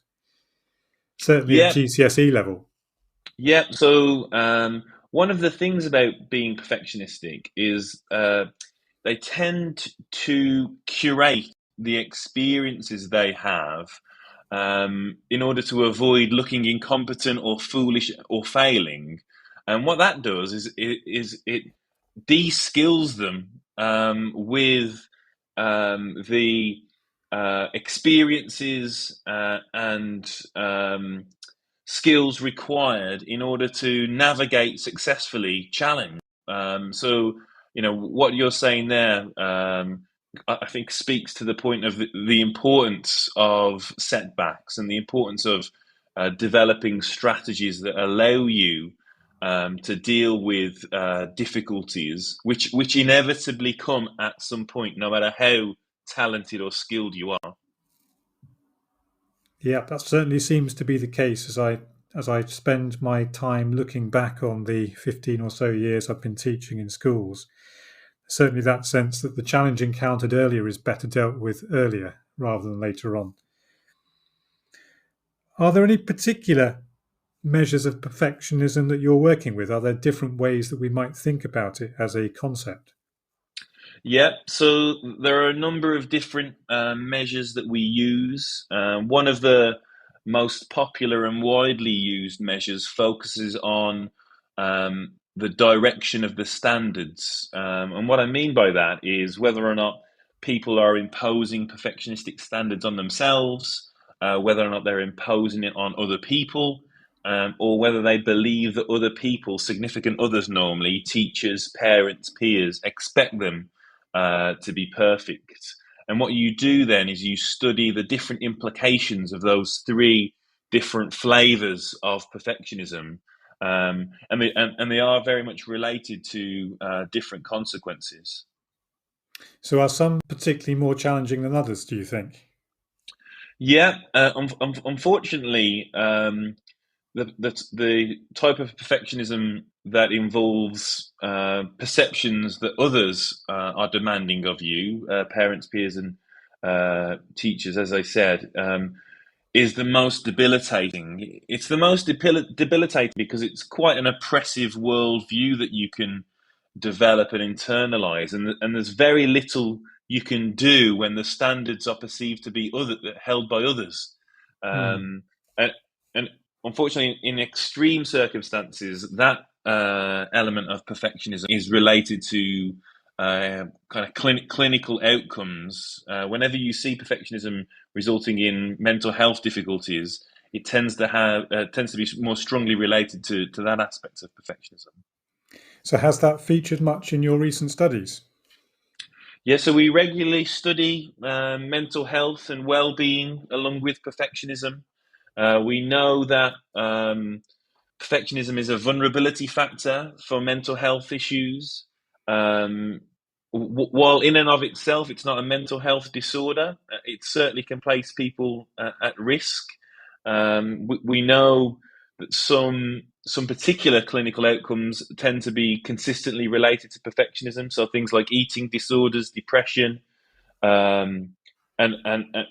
Certainly at GCSE level. Yeah, so one of the things about being perfectionistic is they tend to curate the experiences they have in order to avoid looking incompetent or foolish or failing. And what that does is it de-skills them with the experiences and skills required in order to navigate successfully challenge. So, what you're saying there, I think speaks to the point of the importance of setbacks and the importance of developing strategies that allow you to deal with difficulties, which inevitably come at some point, no matter how talented or skilled you are. Yeah, that certainly seems to be the case as I spend my time looking back on the 15 or so years I've been teaching in schools. certainly that sense that the challenge encountered earlier is better dealt with earlier rather than later on. Are there any particular measures of perfectionism that you're working with? Are there different ways that we might think about it as a concept? Yeah, so there are a number of different measures that we use. One of the most popular and widely used measures focuses on the direction of the standards. And what I mean by that is whether or not people are imposing perfectionistic standards on themselves, whether or not they're imposing it on other people, or whether they believe that other people, significant others normally, teachers, parents, peers, expect them to be perfect. And what you do then is you study the different implications of those three different flavors of perfectionism. And they are very much related to different consequences. So are some particularly more challenging than others, do you think? Yeah, unfortunately, the type of perfectionism that involves perceptions that others are demanding of you, parents, peers, and teachers, as I said, is the most debilitating. It's the most debilitating because it's quite an oppressive worldview that you can develop and internalize, and there's very little you can do when the standards are perceived to be held by others. And, and unfortunately, in extreme circumstances, that element of perfectionism is related to kind of clinical outcomes. Whenever you see perfectionism resulting in mental health difficulties, it tends to be more strongly related to that aspect of perfectionism. So has that featured much in your recent studies? Yeah, so we regularly study mental health and well-being along with perfectionism. We know that perfectionism is a vulnerability factor for mental health issues. While in and of itself, it's not a mental health disorder, it certainly can place people at risk. We know that some particular clinical outcomes tend to be consistently related to perfectionism. So things like eating disorders, depression, um, and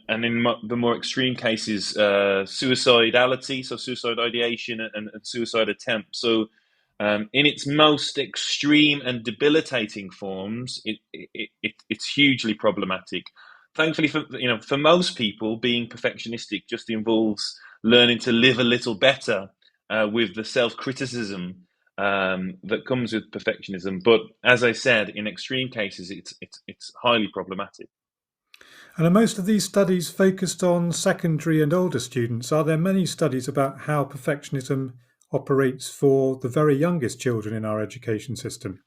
in the more extreme cases, suicidality, so suicide ideation and suicide attempts. So in its most extreme and debilitating forms, it's hugely problematic. Thankfully, for most people, being perfectionistic just involves learning to live a little better with the self-criticism that comes with perfectionism. But as I said, in extreme cases, it's highly problematic. And are most of these studies focused on secondary and older students? Are there many studies about how perfectionism operates for the very youngest children in our education system?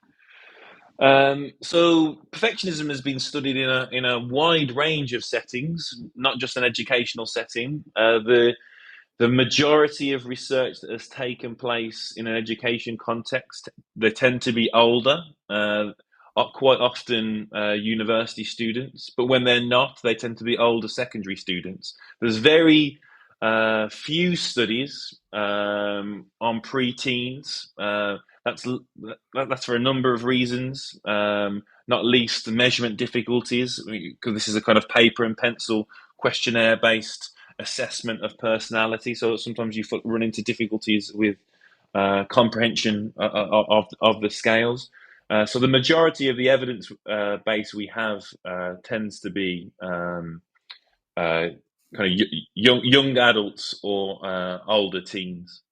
So perfectionism has been studied in a wide range of settings, not just an educational setting. The majority of research that has taken place in an education context, they tend to be older, quite often university students, but when they're not, they tend to be older secondary students. There's very few studies on pre-teens. That's for a number of reasons, not least the measurement difficulties, because this is a kind of paper and pencil questionnaire-based assessment of personality. So sometimes you run into difficulties with comprehension of the scales. So the majority of the evidence base we have tends to be kind of young adults or older teens.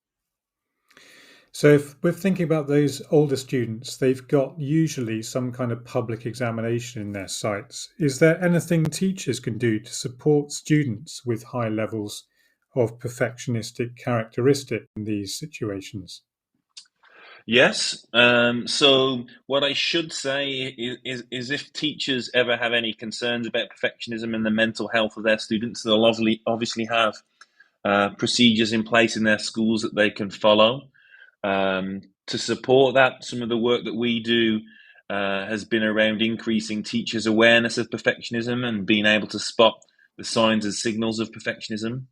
So if we're thinking about those older students, they've got usually some kind of public examination in their sights. Is there anything teachers can do to support students with high levels of perfectionistic characteristic in these situations? Yes. So what I should say is if teachers ever have any concerns about perfectionism and the mental health of their students, they'll obviously have procedures in place in their schools that they can follow. To support that, some of the work that we do has been around increasing teachers' awareness of perfectionism and being able to spot the signs and signals of perfectionism.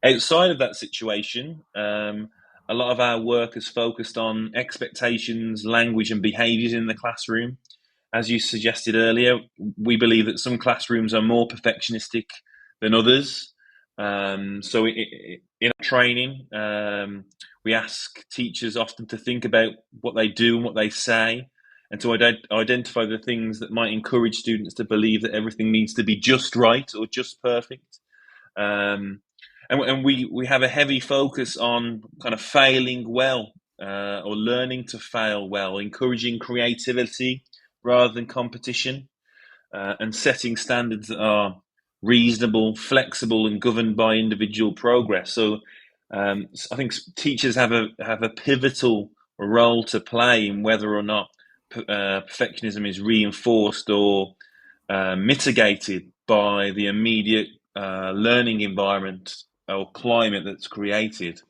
Outside of that situation, a lot of our work is focused on expectations, language, and behaviours in the classroom. as you suggested earlier, we believe that some classrooms are more perfectionistic than others. So in our training, we ask teachers often to think about what they do and what they say, and to identify the things that might encourage students to believe that everything needs to be just right or just perfect. And we have a heavy focus on kind of failing well, or learning to fail well, encouraging creativity rather than competition, and setting standards that are reasonable, flexible, and governed by individual progress. So I think teachers have a pivotal role to play in whether or not perfectionism is reinforced or mitigated by the immediate learning environment or climate that's created.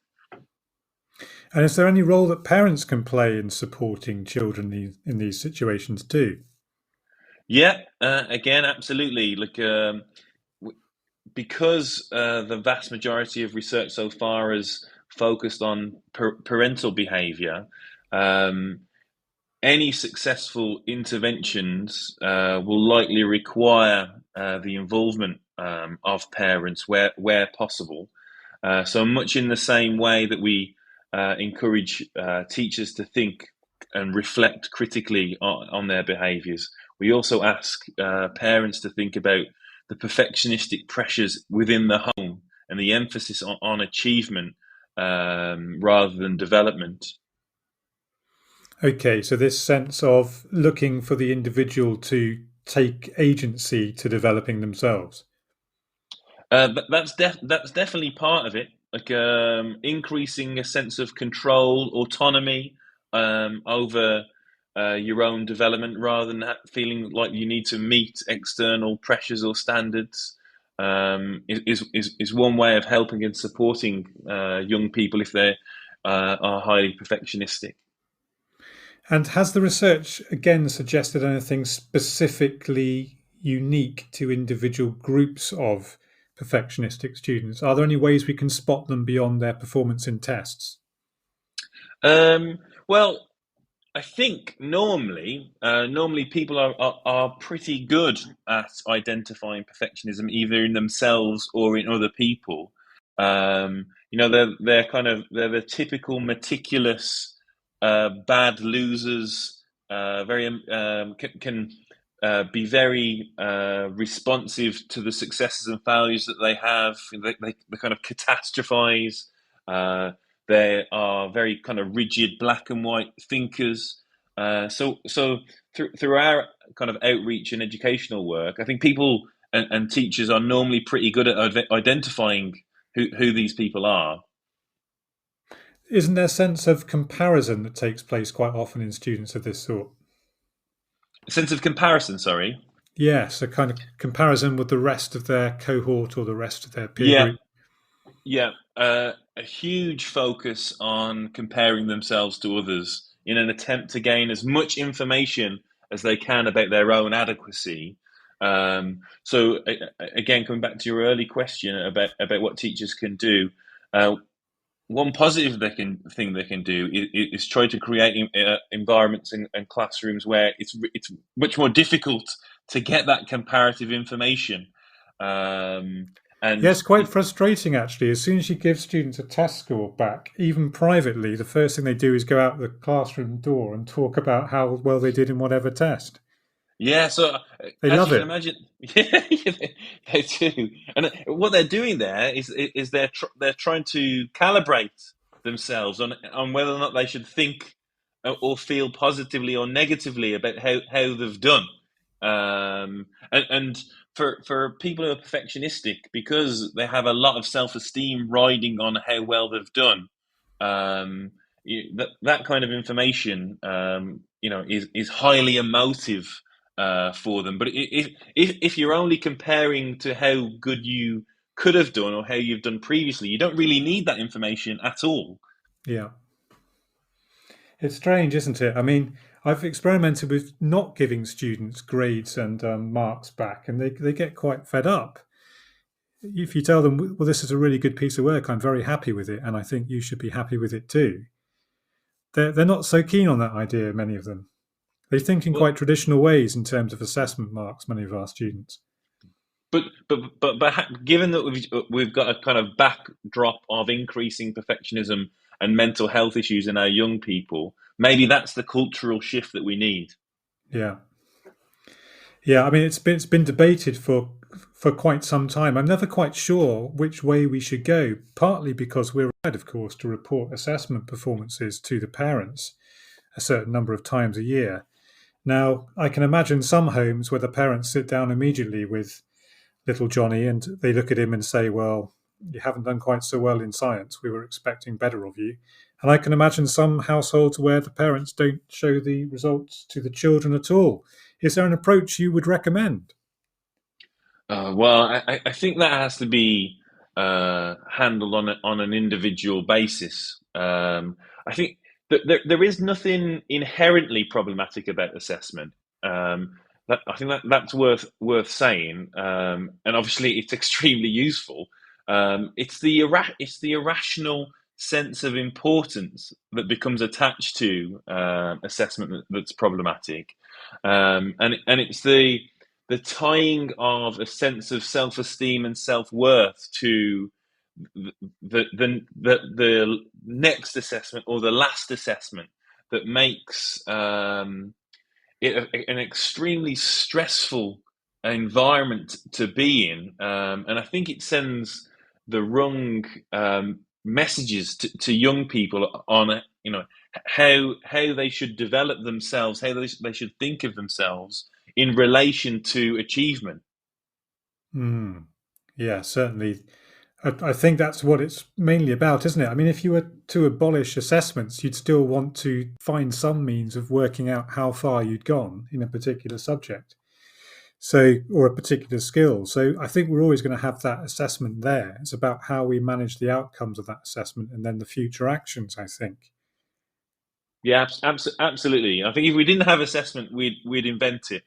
And is there any role that parents can play in supporting children in these situations too? Yeah, again, absolutely. Because the vast majority of research so far has focused on parental behaviour, any successful interventions will likely require the involvement of parents where possible. So much in the same way that we encourage teachers to think and reflect critically on their behaviours, we also ask parents to think about the perfectionistic pressures within the home and the emphasis on achievement rather than development. Okay, so this sense of looking for the individual to take agency to developing themselves. That's definitely part of it. Increasing a sense of control, autonomy over your own development, rather than feeling like you need to meet external pressures or standards, is one way of helping and supporting young people if they are highly perfectionistic. And has the research again suggested anything specifically unique to individual groups of perfectionistic students? Are there any ways we can spot them beyond their performance in tests? Well, I think normally people are pretty good at identifying perfectionism either in themselves or in other people. They're the typical meticulous bad losers. Very can be very responsive to the successes and failures that they have. They kind of catastrophize. They are very kind of rigid, black and white thinkers. So through our kind of outreach and educational work, I think people and teachers are normally pretty good at identifying who these people are. Isn't there a sense of comparison that takes place quite often in students of this sort? A sense of comparison, sorry. Yes, a kind of comparison with the rest of their cohort or the rest of their peer Yeah, group. yeah. A huge focus on comparing themselves to others in an attempt to gain as much information as they can about their own adequacy. So again, coming back to your early question about what teachers can do, one positive thing they can do is try to create environments and classrooms where it's much more difficult to get that comparative information. And Yeah, it's quite frustrating actually. As soon as you give students a test score back, even privately, the first thing they do is go out the classroom door and talk about how well they did in whatever test. yeah, so They as love you can it. imagine, yeah, they do. And what they're doing there is they're trying to calibrate themselves on whether or not they should think or feel positively or negatively about how they've done. And for people who are perfectionistic, because they have a lot of self-esteem riding on how well they've done, that kind of information, is highly emotive for them. But if you're only comparing to how good you could have done or how you've done previously, you don't really need that information at all. Yeah. It's strange, isn't it? I mean, I've experimented with not giving students grades and marks back, and they get quite fed up. If you tell them, well, this is a really good piece of work, I'm very happy with it, and I think you should be happy with it too, they're not so keen on that idea, many of them. They think in Well, quite traditional ways in terms of assessment marks, many of our students. but given that we've got a kind of backdrop of increasing perfectionism and mental health issues in our young people, maybe that's the cultural shift that we need. Yeah. Yeah, I mean, it's been debated for quite some time. I'm never quite sure which way we should go, partly because we're required, of course, to report assessment performances to the parents a certain number of times a year. Now, I can imagine some homes where the parents sit down immediately with little Johnny and they look at him and say, well, you haven't done quite so well in science. We were expecting better of you. And I can imagine some households where the parents don't show the results to the children at all. Is there an approach you would recommend? Well, I think that has to be handled on an individual basis. I think that there is nothing inherently problematic about assessment. I think that's worth saying, and obviously it's extremely useful. It's the irrational sense of importance that becomes attached to assessment that's problematic, and it's the tying of a sense of self-esteem and self-worth to the next assessment or the last assessment that makes it an extremely stressful environment to be in, and I think it sends the wrong messages to young people on how they should develop themselves, how they should think of themselves in relation to achievement. Mm. Yeah, certainly. I think that's what it's mainly about, isn't it? I mean, if you were to abolish assessments, you'd still want to find some means of working out how far you'd gone in a particular subject. So, or a particular skill. So I think we're always going to have that assessment there. It's about how we manage the outcomes of that assessment and then the future actions, I think. Yeah, absolutely. I think if we didn't have assessment, we'd invent it.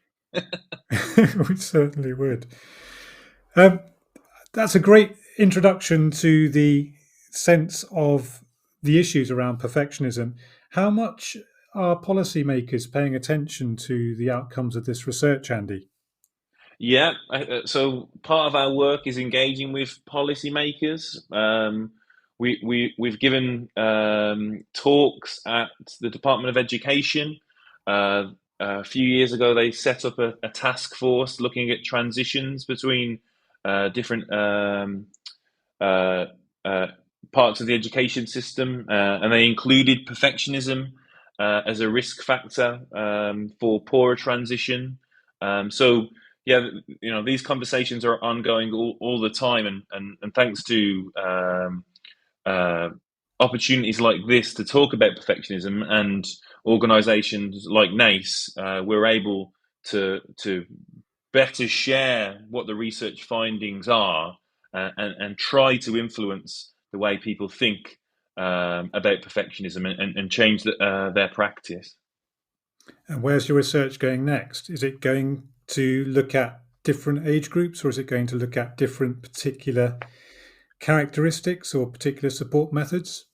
We certainly would. That's a great introduction to the sense of the issues around perfectionism. How much are policymakers paying attention to the outcomes of this research, Andy? Yeah, so part of our work is engaging with policymakers. We've given talks at the Department of Education. A few years ago, they set up a task force looking at transitions between different uh, uh, parts of the education system, and they included perfectionism as a risk factor for poorer transition. So yeah, these conversations are ongoing all the time, and thanks to uh, opportunities like this to talk about perfectionism and organisations like NACE, we're able to better share what the research findings are, and try to influence the way people think about perfectionism and change their practice. And where's your research going next? Is it going to look at different age groups, or is it going to look at different particular characteristics or particular support methods?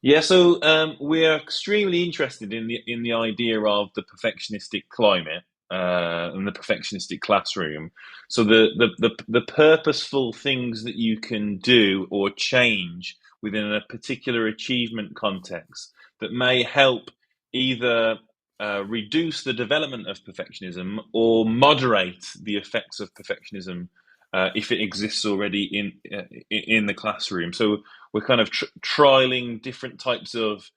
Yeah, so we're extremely interested in the idea of the perfectionistic climate and the perfectionistic classroom. So the purposeful things that you can do or change within a particular achievement context that may help either reduce the development of perfectionism or moderate the effects of perfectionism if it exists already in the classroom. So we're kind of trialing different types of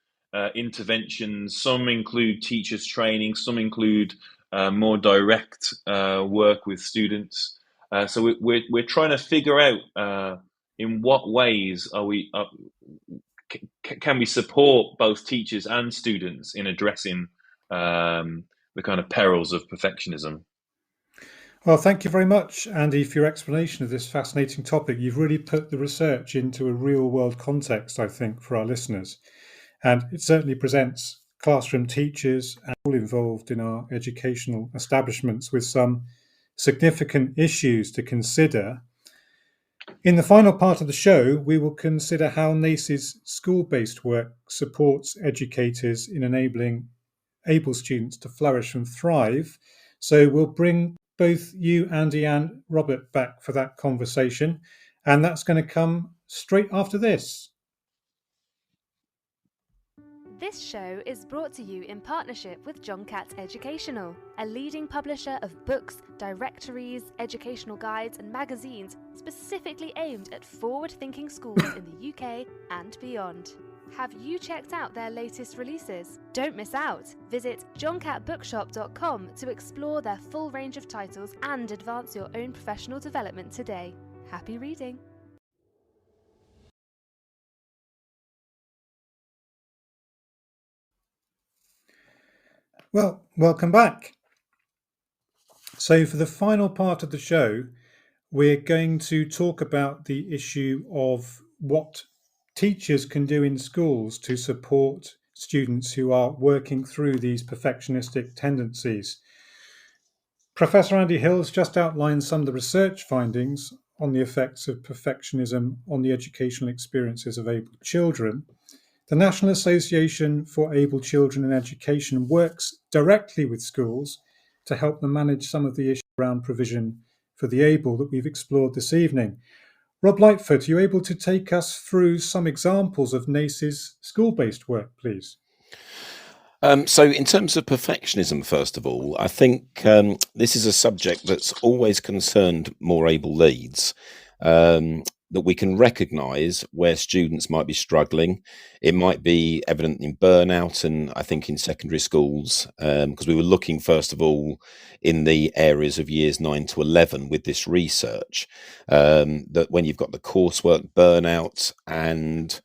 interventions. Some include teachers training, some include more direct work with students. So we're trying to figure out in what ways can we support both teachers and students in addressing the kind of perils of perfectionism. Well, thank you very much, Andy, for your explanation of this fascinating topic. You've really put the research into a real world context, I think, for our listeners. And it certainly presents classroom teachers and all involved in our educational establishments with some significant issues to consider. In the final part of the show, we will consider how NACE's school-based work supports educators in enabling able students to flourish and thrive. So we'll bring both you, Andy, and Robert back for that conversation. And that's going to come straight after this. This show is brought to you in partnership with John Catt Educational, a leading publisher of books, directories, educational guides and magazines specifically aimed at forward-thinking schools in the UK and beyond. Have you checked out their latest releases? Don't miss out! Visit johncattbookshop.com to explore their full range of titles and advance your own professional development today. Happy reading! Well, welcome back. So for the final part of the show, we're going to talk about the issue of what teachers can do in schools to support students who are working through these perfectionistic tendencies. Professor Andy Hill has just outlined some of the research findings on the effects of perfectionism on the educational experiences of able children. The National Association for Able Children in Education works directly with schools to help them manage some of the issues around provision for the able that we've explored this evening. Rob Lightfoot, are you able to take us through some examples of NACE's school-based work, please? So in terms of perfectionism, first of all, I think this is a subject that's always concerned more able leads, that we can recognise where students might be struggling. It might be evident in burnout, and I think in secondary schools, because we were looking, first of all, in the areas of years 9 to 11 with this research, that when you've got the coursework burnout, and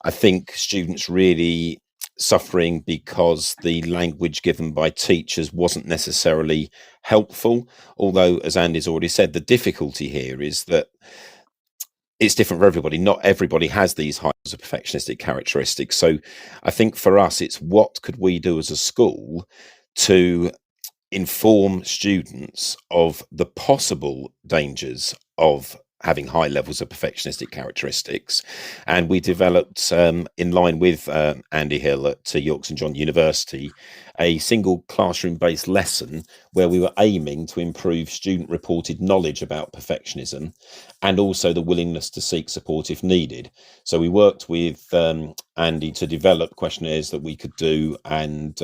I think students really suffering because the language given by teachers wasn't necessarily helpful. Although, as Andy's already said, the difficulty here is that it's different for everybody. Not everybody has these high levels of perfectionistic characteristics. So I think for us, it's what could we do as a school to inform students of the possible dangers of having high levels of perfectionistic characteristics. And we developed, in line with Andy Hill at York St John University, a single classroom-based lesson where we were aiming to improve student-reported knowledge about perfectionism and also the willingness to seek support if needed. So we worked with Andy to develop questionnaires that we could do and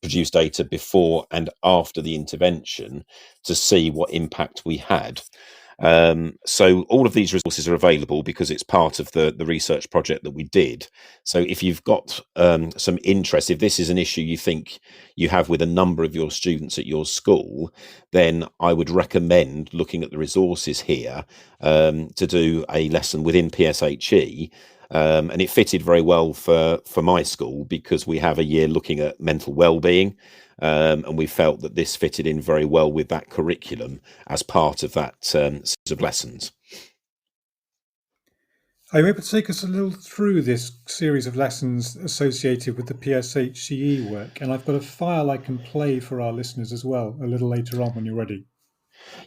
produce data before and after the intervention to see what impact we had. So all of these resources are available because it's part of the research project that we did. So if you've got some interest, if this is an issue you think you have with a number of your students at your school, then I would recommend looking at the resources here to do a lesson within PSHE. And it fitted very well for my school because we have a year looking at mental well-being. And we felt that this fitted in very well with that curriculum as part of that series of lessons. Are you able to take us a little through this series of lessons associated with the PSHCE work? And I've got a file I can play for our listeners as well a little later on when you're ready.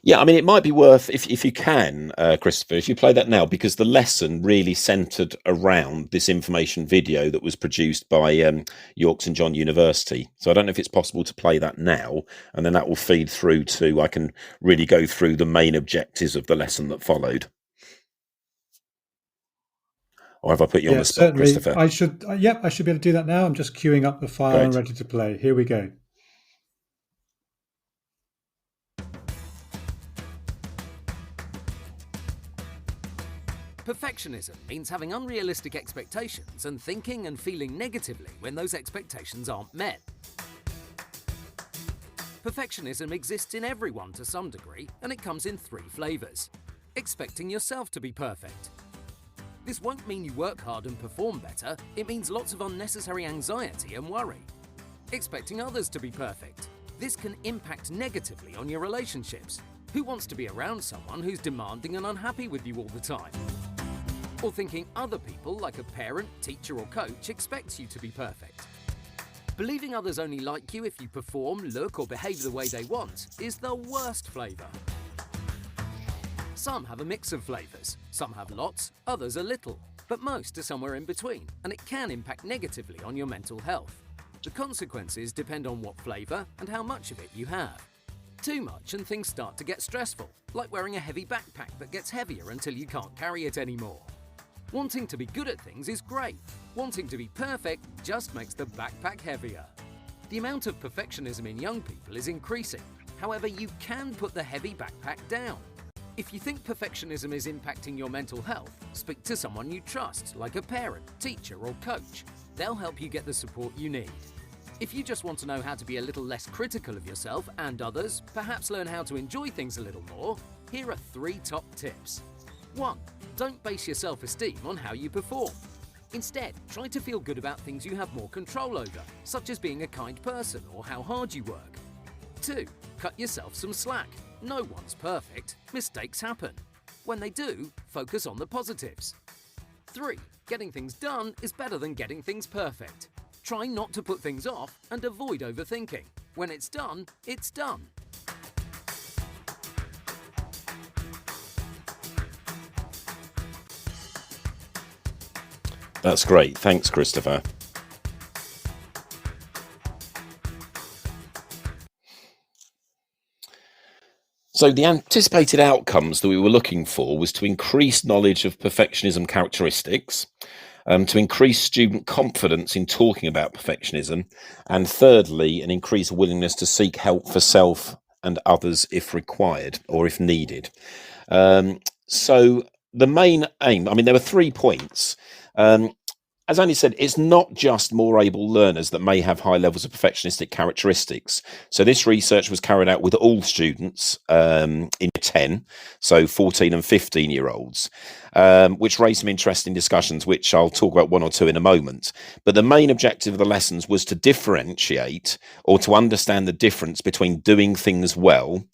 Yeah, I mean, it might be worth, if you can, Christopher, if you play that now, because the lesson really centred around this information video that was produced by York St John University. So I don't know if it's possible to play that now, and then that will feed through to, I can really go through the main objectives of the lesson that followed. Or have I put you on the spot, certainly. Christopher? I should be able to do that now. I'm just queuing up the file and ready to play. Here we go. Perfectionism means having unrealistic expectations and thinking and feeling negatively when those expectations aren't met. Perfectionism exists in everyone to some degree, and it comes in 3 flavours. Expecting yourself to be perfect. This won't mean you work hard and perform better, it means lots of unnecessary anxiety and worry. Expecting others to be perfect. This can impact negatively on your relationships. Who wants to be around someone who's demanding and unhappy with you all the time? Or thinking other people, like a parent, teacher or coach, expects you to be perfect. Believing others only like you if you perform, look or behave the way they want is the worst flavour. Some have a mix of flavours. Some have lots, others a little. But most are somewhere in between, and it can impact negatively on your mental health. The consequences depend on what flavour and how much of it you have. Too much and things start to get stressful, like wearing a heavy backpack that gets heavier until you can't carry it anymore. Wanting to be good at things is great. Wanting to be perfect just makes the backpack heavier. The amount of perfectionism in young people is increasing. However, you can put the heavy backpack down. If you think perfectionism is impacting your mental health, speak to someone you trust, like a parent, teacher, or coach. They'll help you get the support you need. If you just want to know how to be a little less critical of yourself and others, perhaps learn how to enjoy things a little more, here are 3 top tips. 1. Don't base your self-esteem on how you perform. Instead, try to feel good about things you have more control over, such as being a kind person or how hard you work. 2. Cut yourself some slack. No one's perfect. Mistakes happen. When they do, focus on the positives. 3. Getting things done is better than getting things perfect. Try not to put things off and avoid overthinking. When it's done, it's done. That's great. Thanks, Christopher. So the anticipated outcomes that we were looking for was to increase knowledge of perfectionism characteristics, to increase student confidence in talking about perfectionism, and thirdly, an increased willingness to seek help for self and others if required or if needed. So the main aim, there were 3 points. As Andy said, it's not just more able learners that may have high levels of perfectionistic characteristics. So this research was carried out with all students in 10, so 14 and 15-year-olds, which raised some interesting discussions, which I'll talk about 1 or 2 in a moment. But the main objective of the lessons was to differentiate or to understand the difference between doing things well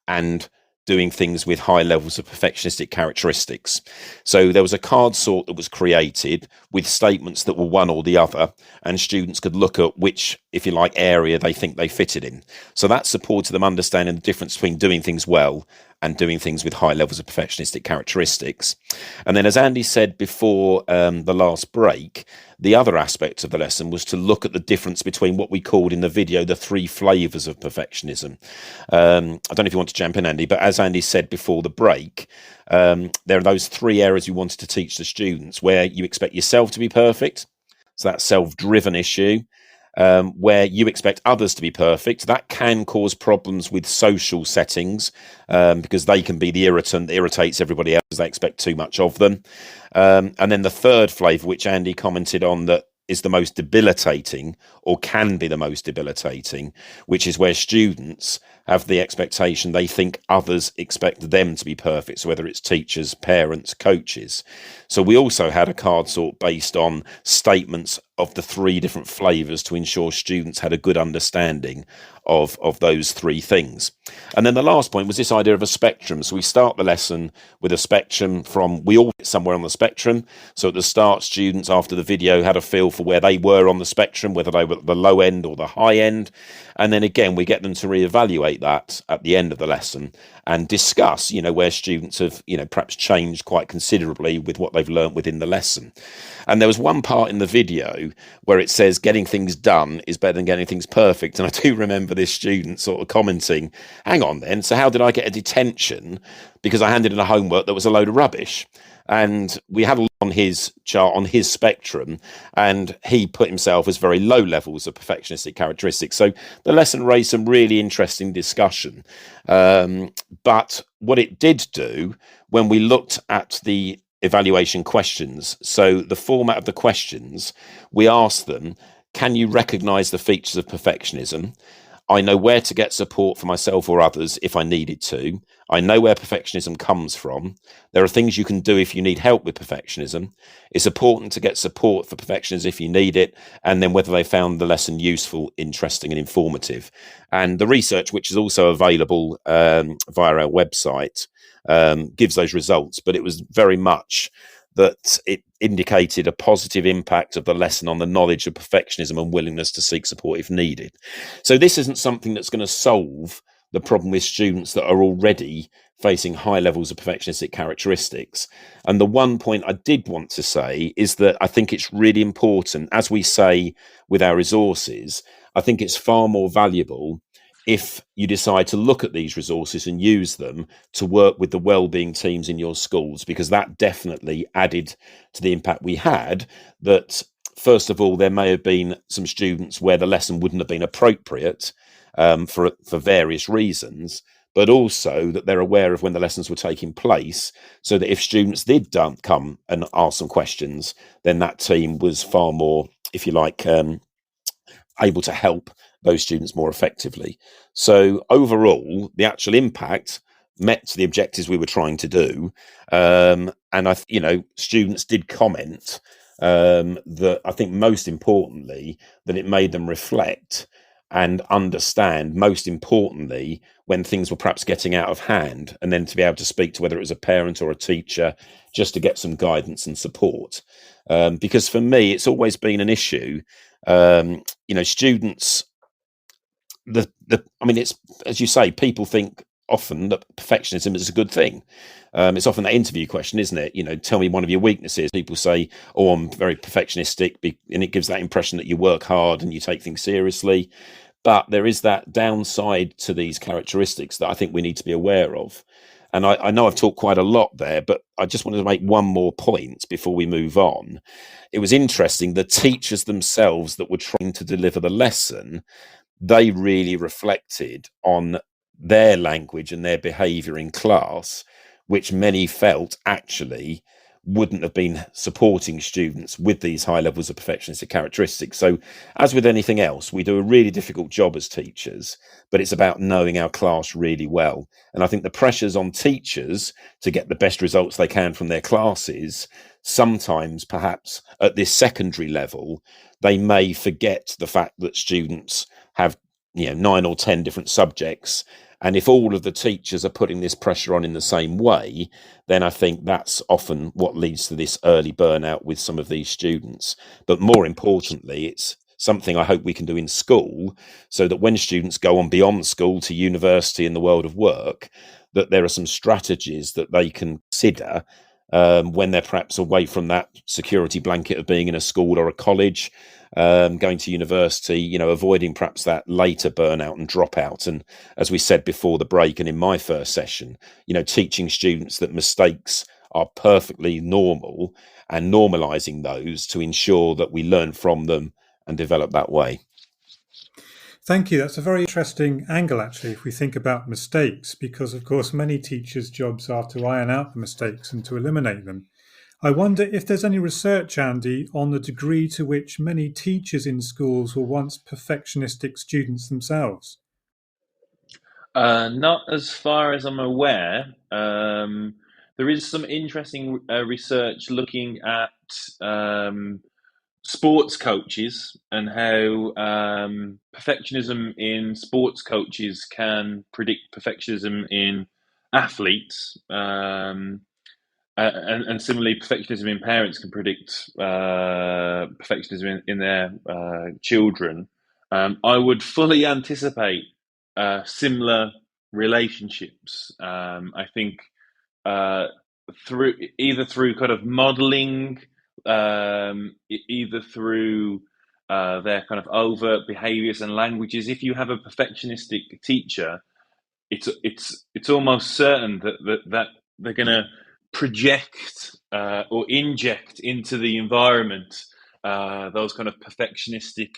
and doing things with high levels of perfectionistic characteristics. So there was a card sort that was created with statements that were one or the other, and students could look at which, if you like, area they think they fitted in. So that supported them understanding the difference between doing things well and doing things with high levels of perfectionistic characteristics. And then, as Andy said before the last break, the other aspect of the lesson was to look at the difference between what we called in the video the 3 flavours of perfectionism. I don't know if you want to jump in, Andy, but as Andy said before the break, there are those 3 areas you wanted to teach the students where you expect yourself to be perfect. So that self-driven issue. Where you expect others to be perfect. That can cause problems with social settings because they can be the irritant that irritates everybody else. They expect too much of them. And then the third flavour, which Andy commented on, that is the most debilitating or can be the most debilitating, which is where students have the expectation they think others expect them to be perfect. So whether it's teachers, parents, coaches. So we also had a card sort based on statements of the 3 different flavours to ensure students had a good understanding of those 3 things. And then the last point was this idea of a spectrum. So we start the lesson with a spectrum from, we all get somewhere on the spectrum. So at the start, students after the video had a feel for where they were on the spectrum, whether they were at the low end or the high end. And then again, we get them to reevaluate that at the end of the lesson and discuss, where students have, perhaps changed quite considerably with what they've learned within the lesson. And there was one part in the video where it says getting things done is better than getting things perfect. And I do remember this student sort of commenting, hang on then, so how did I get a detention because I handed in a homework that was a load of rubbish? And we had a look on his chart, on his spectrum, and he put himself as very low levels of perfectionistic characteristics. So the lesson raised some really interesting discussion. But what it did do when we looked at the evaluation questions, so the format of the questions, we asked them, can you recognise the features of perfectionism? I know where to get support for myself or others if I needed to. I know where perfectionism comes from. There are things you can do if you need help with perfectionism. It's important to get support for perfectionism if you need it, and then whether they found the lesson useful, interesting and informative. And the research, which is also available via our website, gives those results, but it was very much that it indicated a positive impact of the lesson on the knowledge of perfectionism and willingness to seek support if needed. So this isn't something that's going to solve the problem with students that are already facing high levels of perfectionistic characteristics. And the one point I did want to say is that I think it's really important, as we say with our resources, I think it's far more valuable if you decide to look at these resources and use them to work with the wellbeing teams in your schools, because that definitely added to the impact we had. That first of all, there may have been some students where the lesson wouldn't have been appropriate for various reasons, but also that they're aware of when the lessons were taking place, so that if students did come and ask some questions, then that team was far more, if you like, able to help those students more effectively. So overall, the actual impact met the objectives we were trying to do. And students did comment that I think most importantly, that it made them reflect and understand, most importantly, when things were perhaps getting out of hand, and then to be able to speak to whether it was a parent or a teacher, just to get some guidance and support. Because for me, it's always been an issue. Students, it's, as you say, people think often that perfectionism is a good thing. It's often that interview question, isn't it? Tell me one of your weaknesses. People say, oh, I'm very perfectionistic, and it gives that impression that you work hard and you take things seriously. But there is that downside to these characteristics that I think we need to be aware of. And I know I've talked quite a lot there, but I just wanted to make one more point before we move on. It was interesting, the teachers themselves that were trying to deliver the lesson, they really reflected on their language and their behaviour in class, which many felt actually wouldn't have been supporting students with these high levels of perfectionistic characteristics. So as with anything else, we do a really difficult job as teachers, but it's about knowing our class really well. And I think the pressures on teachers to get the best results they can from their classes, sometimes perhaps at this secondary level, they may forget the fact that students have 9 or 10 different subjects. And if all of the teachers are putting this pressure on in the same way, then I think that's often what leads to this early burnout with some of these students. But more importantly, it's something I hope we can do in school, so that when students go on beyond school to university and the world of work, that there are some strategies that they can consider when they're perhaps away from that security blanket of being in a school or a college, going to university, avoiding perhaps that later burnout and dropout. And as we said before the break and in my first session, teaching students that mistakes are perfectly normal and normalizing those to ensure that we learn from them and develop that way. Thank you. That's a very interesting angle, actually, if we think about mistakes, because, of course, many teachers' jobs are to iron out the mistakes and to eliminate them. I wonder if there's any research, Andy, on the degree to which many teachers in schools were once perfectionistic students themselves. Not as far as I'm aware. There is some interesting research looking at sports coaches and how perfectionism in sports coaches can predict perfectionism in athletes. And similarly, perfectionism in parents can predict perfectionism in their children. I would fully anticipate similar relationships. I think through kind of modeling, either through their kind of overt behaviors and languages. If you have a perfectionistic teacher, it's almost certain that they're going to project or inject into the environment those kind of perfectionistic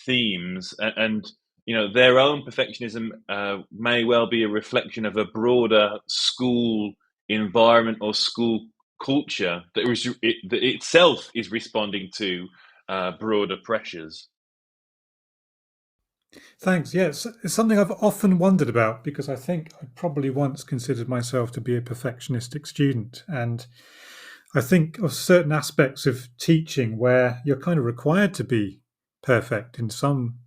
themes, and their own perfectionism may well be a reflection of a broader school environment or school culture that itself is responding to broader pressures. Thanks. Yes, it's something I've often wondered about, because I think I probably once considered myself to be a perfectionistic student. And I think of certain aspects of teaching where you're kind of required to be perfect in some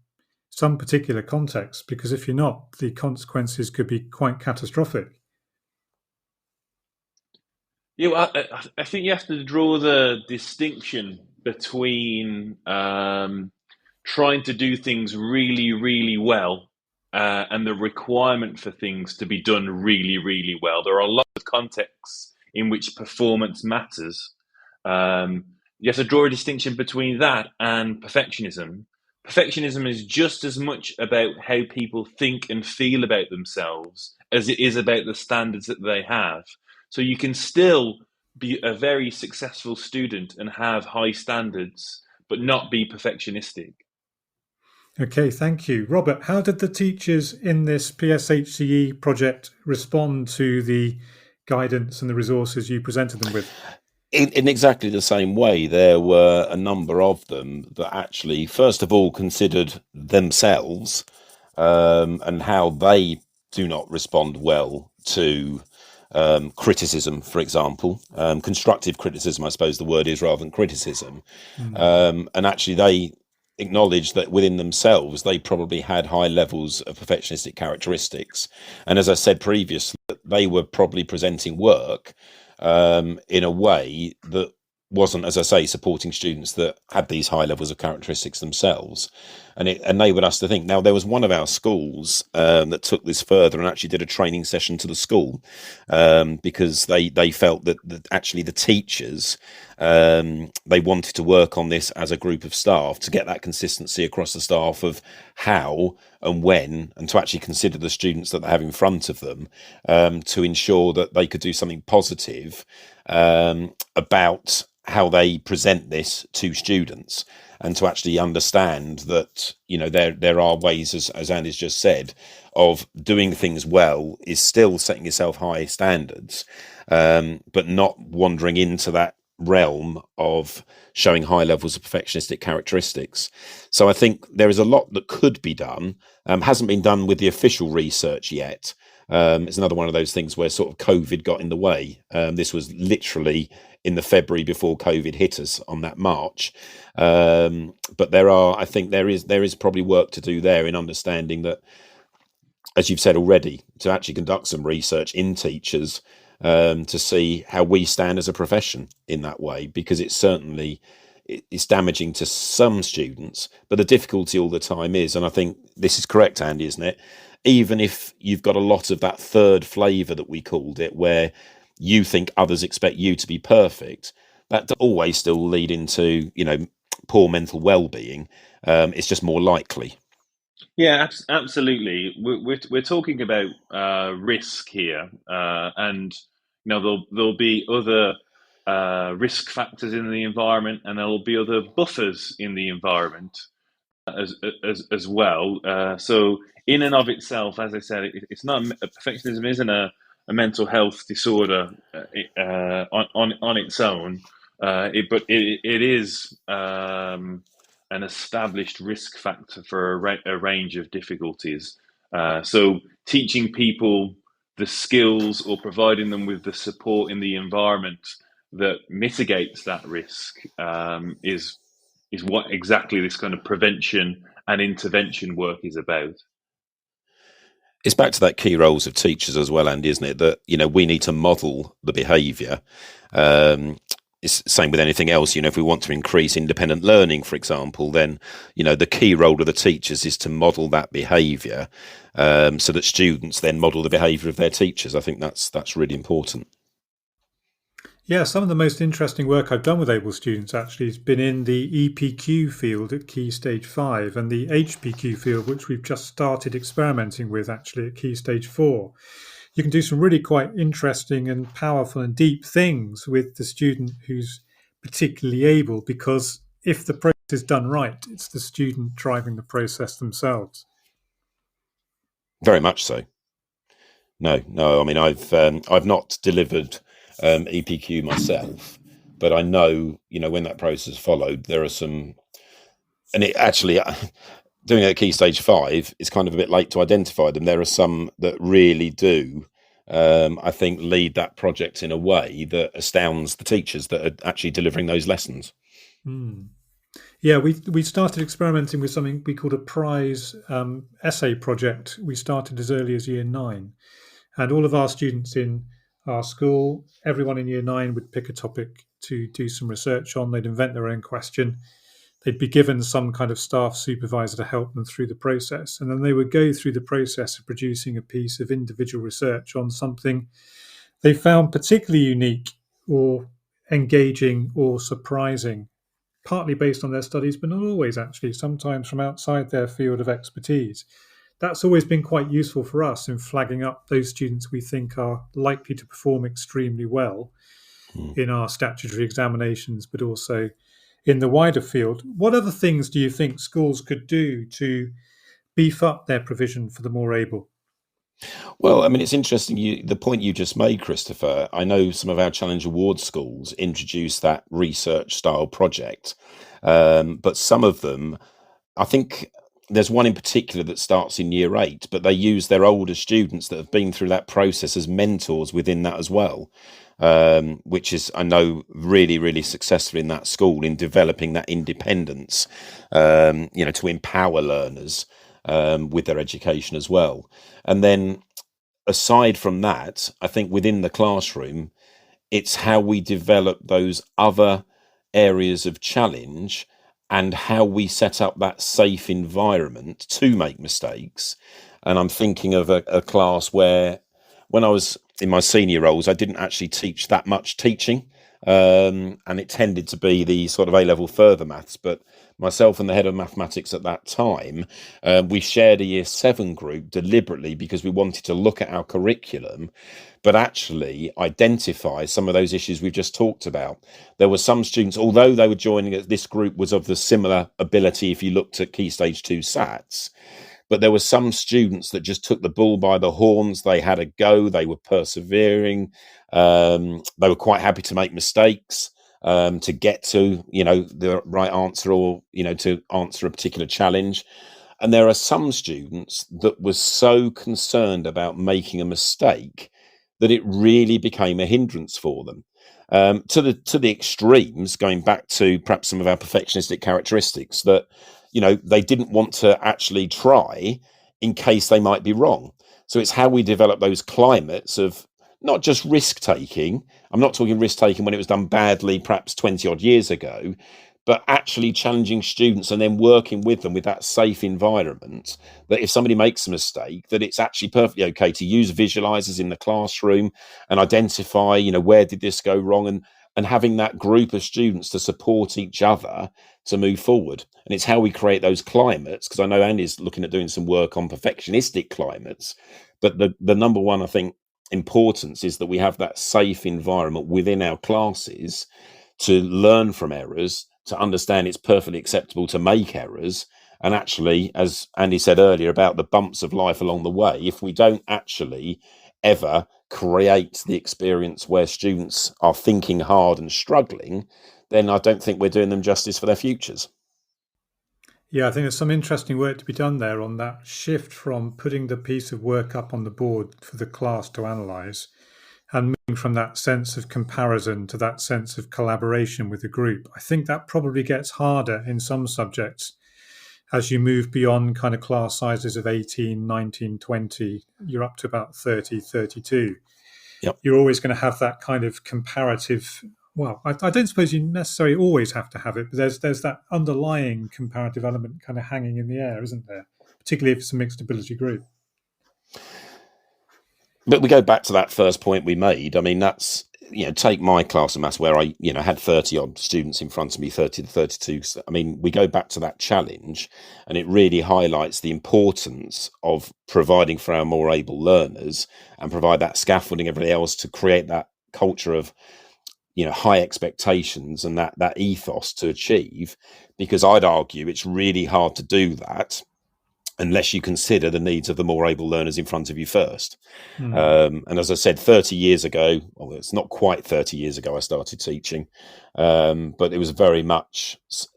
particular context, because if you're not, the consequences could be quite catastrophic. Yeah, I think you have to draw the distinction between trying to do things really, really well and the requirement for things to be done really, really well. There are a lot of contexts in which performance matters. You have to draw a distinction between that and perfectionism. Perfectionism is just as much about how people think and feel about themselves as it is about the standards that they have. So you can still be a very successful student and have high standards, but not be perfectionistic. Okay, thank you. Robert, how did the teachers in this PSHCE project respond to the guidance and the resources you presented them with? In exactly the same way, there were a number of them that actually, first of all, considered themselves and how they do not respond well to criticism, for example. Constructive criticism, I suppose the word is, rather than criticism. And actually, they acknowledged that within themselves, they probably had high levels of perfectionistic characteristics. And as I said previously, they were probably presenting work in a way that wasn't, as I say, supporting students that had these high levels of characteristics themselves, and it enabled us to think. Now, there was one of our schools that took this further and actually did a training session to the school because they felt that actually the teachers they wanted to work on this as a group of staff to get that consistency across the staff of how and when, and to actually consider the students that they have in front of them to ensure that they could do something positive about how they present this to students, and to actually understand that, you know, there are ways, as Andy's just said, of doing things well is still setting yourself high standards, but not wandering into that realm of showing high levels of perfectionistic characteristics. So I think there is a lot that could be done, hasn't been done with the official research yet. It's another one of those things where sort of COVID got in the way. This was literally in the February before COVID hit us on that March. But I think there is probably work to do there in understanding that, as you've said already, to actually conduct some research in teachers to see how we stand as a profession in that way, because it's damaging to some students. But the difficulty all the time is, and I think this is correct, Andy, isn't it? Even if you've got a lot of that third flavour that we called it, where you think others expect you to be perfect, that does always still lead into, you know, poor mental well-being. It's just more likely. Yeah, absolutely. We're talking about risk here, and you know there'll be other risk factors in the environment, and there'll be other buffers in the environment as well. So in and of itself, as I said, it's not perfectionism isn't a mental health disorder on its own, but it is an established risk factor for a range of difficulties. So teaching people the skills or providing them with the support in the environment that mitigates that risk is what exactly this kind of prevention and intervention work is about. It's back to that key roles of teachers as well, Andy, isn't it? That, you know, we need to model the behaviour. It's the same with anything else. You know, if we want to increase independent learning, for example, then, you know, the key role of the teachers is to model that behaviour so that students then model the behaviour of their teachers. I think that's really important. Yeah, some of the most interesting work I've done with able students actually has been in the EPQ field at Key Stage 5 and the HPQ field, which we've just started experimenting with actually at Key Stage 4. You can do some really quite interesting and powerful and deep things with the student who's particularly able, because if the process is done right, it's the student driving the process themselves. Very much so. No. I mean, I've not delivered EPQ myself, but I know, you know, when that process followed, there are some, and it actually doing it at Key Stage 5 is kind of a bit late to identify them. There are some that really do, I think, lead that project in a way that astounds the teachers that are actually delivering those lessons. Yeah, we started experimenting with something we called a prize essay project. We started as early as Year 9, and all of our students in our school, everyone in Year 9 would pick a topic to do some research on. They'd invent their own question. they'd be given some kind of staff supervisor to help them through the process. And then they would go through the process of producing a piece of individual research on something they found particularly unique or engaging or surprising, partly based on their studies, but not always actually, sometimes from outside their field of expertise. That's always been quite useful for us in flagging up those students we think are likely to perform extremely well in our statutory examinations, but also in the wider field. What other things do you think schools could do to beef up their provision for the more able? Well, I mean, it's interesting, the point you just made, Christopher. I know some of our Challenge Award schools introduced that research style project, but some of them, I think there's one in particular that starts in year 8, but they use their older students that have been through that process as mentors within that as well, which is, I know, really, really successful in that school in developing that independence, to empower learners with their education as well. And then aside from that, I think within the classroom, it's how we develop those other areas of challenge and how we set up that safe environment to make mistakes. And I'm thinking of a class where when I was in my senior roles, I didn't actually teach that much teaching. And it tended to be the sort of A-level further maths, but myself and the head of mathematics at that time, we shared a year 7 group deliberately because we wanted to look at our curriculum, but actually identify some of those issues we've just talked about. There were some students, although they were joining, this group was of the similar ability if you looked at Key Stage 2 SATs, but there were some students that just took the bull by the horns. They had a go, they were persevering, they were quite happy to make mistakes to get to, the right answer, or, to answer a particular challenge. And there are some students that were so concerned about making a mistake that it really became a hindrance for them. To the extremes, going back to perhaps some of our perfectionistic characteristics, that they didn't want to actually try in case they might be wrong. So it's how we develop those climates of not just risk taking. I'm not talking risk taking when it was done badly, perhaps 20 odd years ago, but actually challenging students and then working with them with that safe environment, that if somebody makes a mistake, that it's actually perfectly okay to use visualizers in the classroom and identify, where did this go wrong, and having that group of students to support each other to move forward. And it's how we create those climates, because I know Andy's looking at doing some work on perfectionistic climates, but the number one, I think, importance is that we have that safe environment within our classes to learn from errors, to understand it's perfectly acceptable to make errors. And actually, as Andy said earlier about the bumps of life along the way, if we don't actually ever create the experience where students are thinking hard and struggling, then I don't think we're doing them justice for their futures. Yeah, I think there's some interesting work to be done there on that shift from putting the piece of work up on the board for the class to analyse, and moving from that sense of comparison to that sense of collaboration with the group. I think that probably gets harder in some subjects as you move beyond kind of class sizes of 18, 19, 20, you're up to about 30, 32. Yep. You're always going to have that kind of comparative. Well, I don't suppose you necessarily always have to have it, but there's that underlying comparative element kind of hanging in the air, isn't there? Particularly if it's a mixed ability group. But we go back to that first point we made. I mean, that's, take my class of maths where I, had 30 odd students in front of me, 30 to 32. I mean, we go back to that challenge, and it really highlights the importance of providing for our more able learners and provide that scaffolding, everything else, to create that culture of, high expectations and that ethos to achieve, because I'd argue it's really hard to do that unless you consider the needs of the more able learners in front of you first. And as I said, 30 years ago, well, it's not quite 30 years ago I started teaching, but it was very much,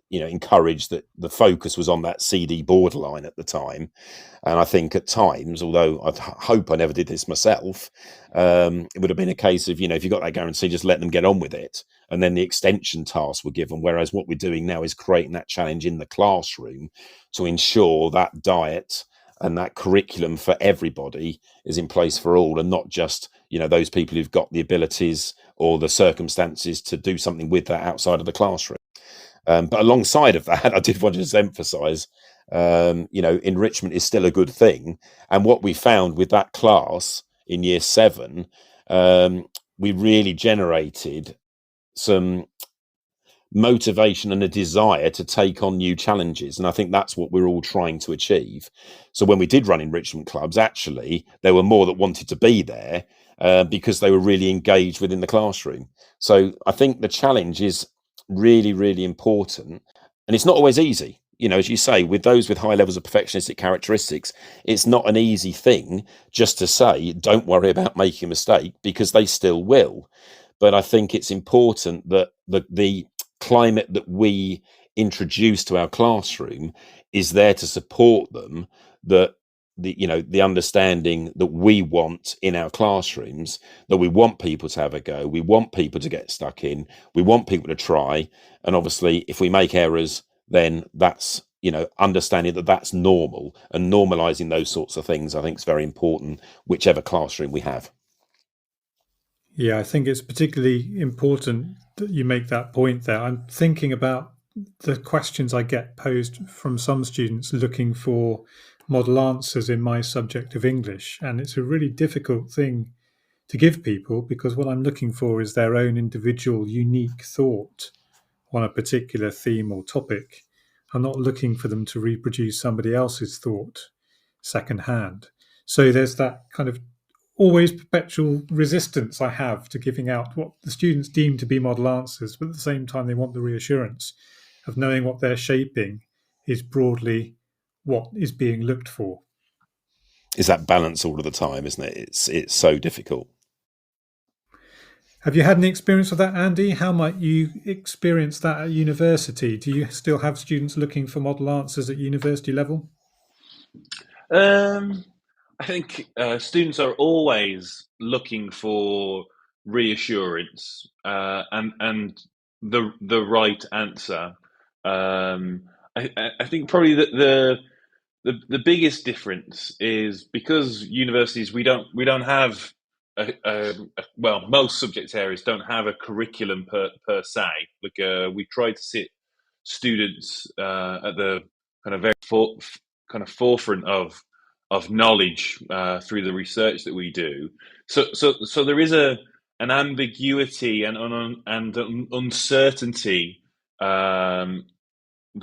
encouraged that the focus was on that CD borderline at the time. And I think at times, although I hope I never did this myself, it would have been a case of, if you got that guarantee, just let them get on with it. And then the extension tasks were given. Whereas what we're doing now is creating that challenge in the classroom to ensure that diet and that curriculum for everybody is in place for all, and not just, those people who've got the abilities or the circumstances to do something with that outside of the classroom. But alongside of that, I did want to just emphasise, enrichment is still a good thing. And what we found with that class in year 7, we really generated some motivation and a desire to take on new challenges. And I think that's what we're all trying to achieve. So when we did run enrichment clubs, actually, there were more that wanted to be there because they were really engaged within the classroom. So I think the challenge is really, really important. And it's not always easy. As you say, with those with high levels of perfectionistic characteristics, it's not an easy thing just to say, don't worry about making a mistake, because they still will. But I think it's important that the climate that we introduce to our classroom is there to support them, that the understanding that we want in our classrooms, that we want people to have a go, we want people to get stuck in, we want people to try. And obviously if we make errors, then that's understanding that that's normal, and normalizing those sorts of things, I think, is very important, whichever classroom we have. Yeah, I think it's particularly important that you make that point there. I'm thinking about the questions I get posed from some students looking for model answers in my subject of English. And it's a really difficult thing to give people, because what I'm looking for is their own individual, unique thought on a particular theme or topic. I'm not looking for them to reproduce somebody else's thought secondhand. So there's that kind of always perpetual resistance I have to giving out what the students deem to be model answers, but at the same time they want the reassurance of knowing what they're shaping is broadly what is being looked for. Is that balance all of the time, isn't it? It's so difficult. Have you had any experience with that, Andy? How might you experience that at university? Do you still have students looking for model answers at university level? I think students are always looking for reassurance and the right answer. I think probably the biggest difference is because universities we don't have well, most subject areas don't have a curriculum per se. Like we try to sit students at the kind of very forefront of knowledge through the research that we do. So there is an ambiguity and an uncertainty that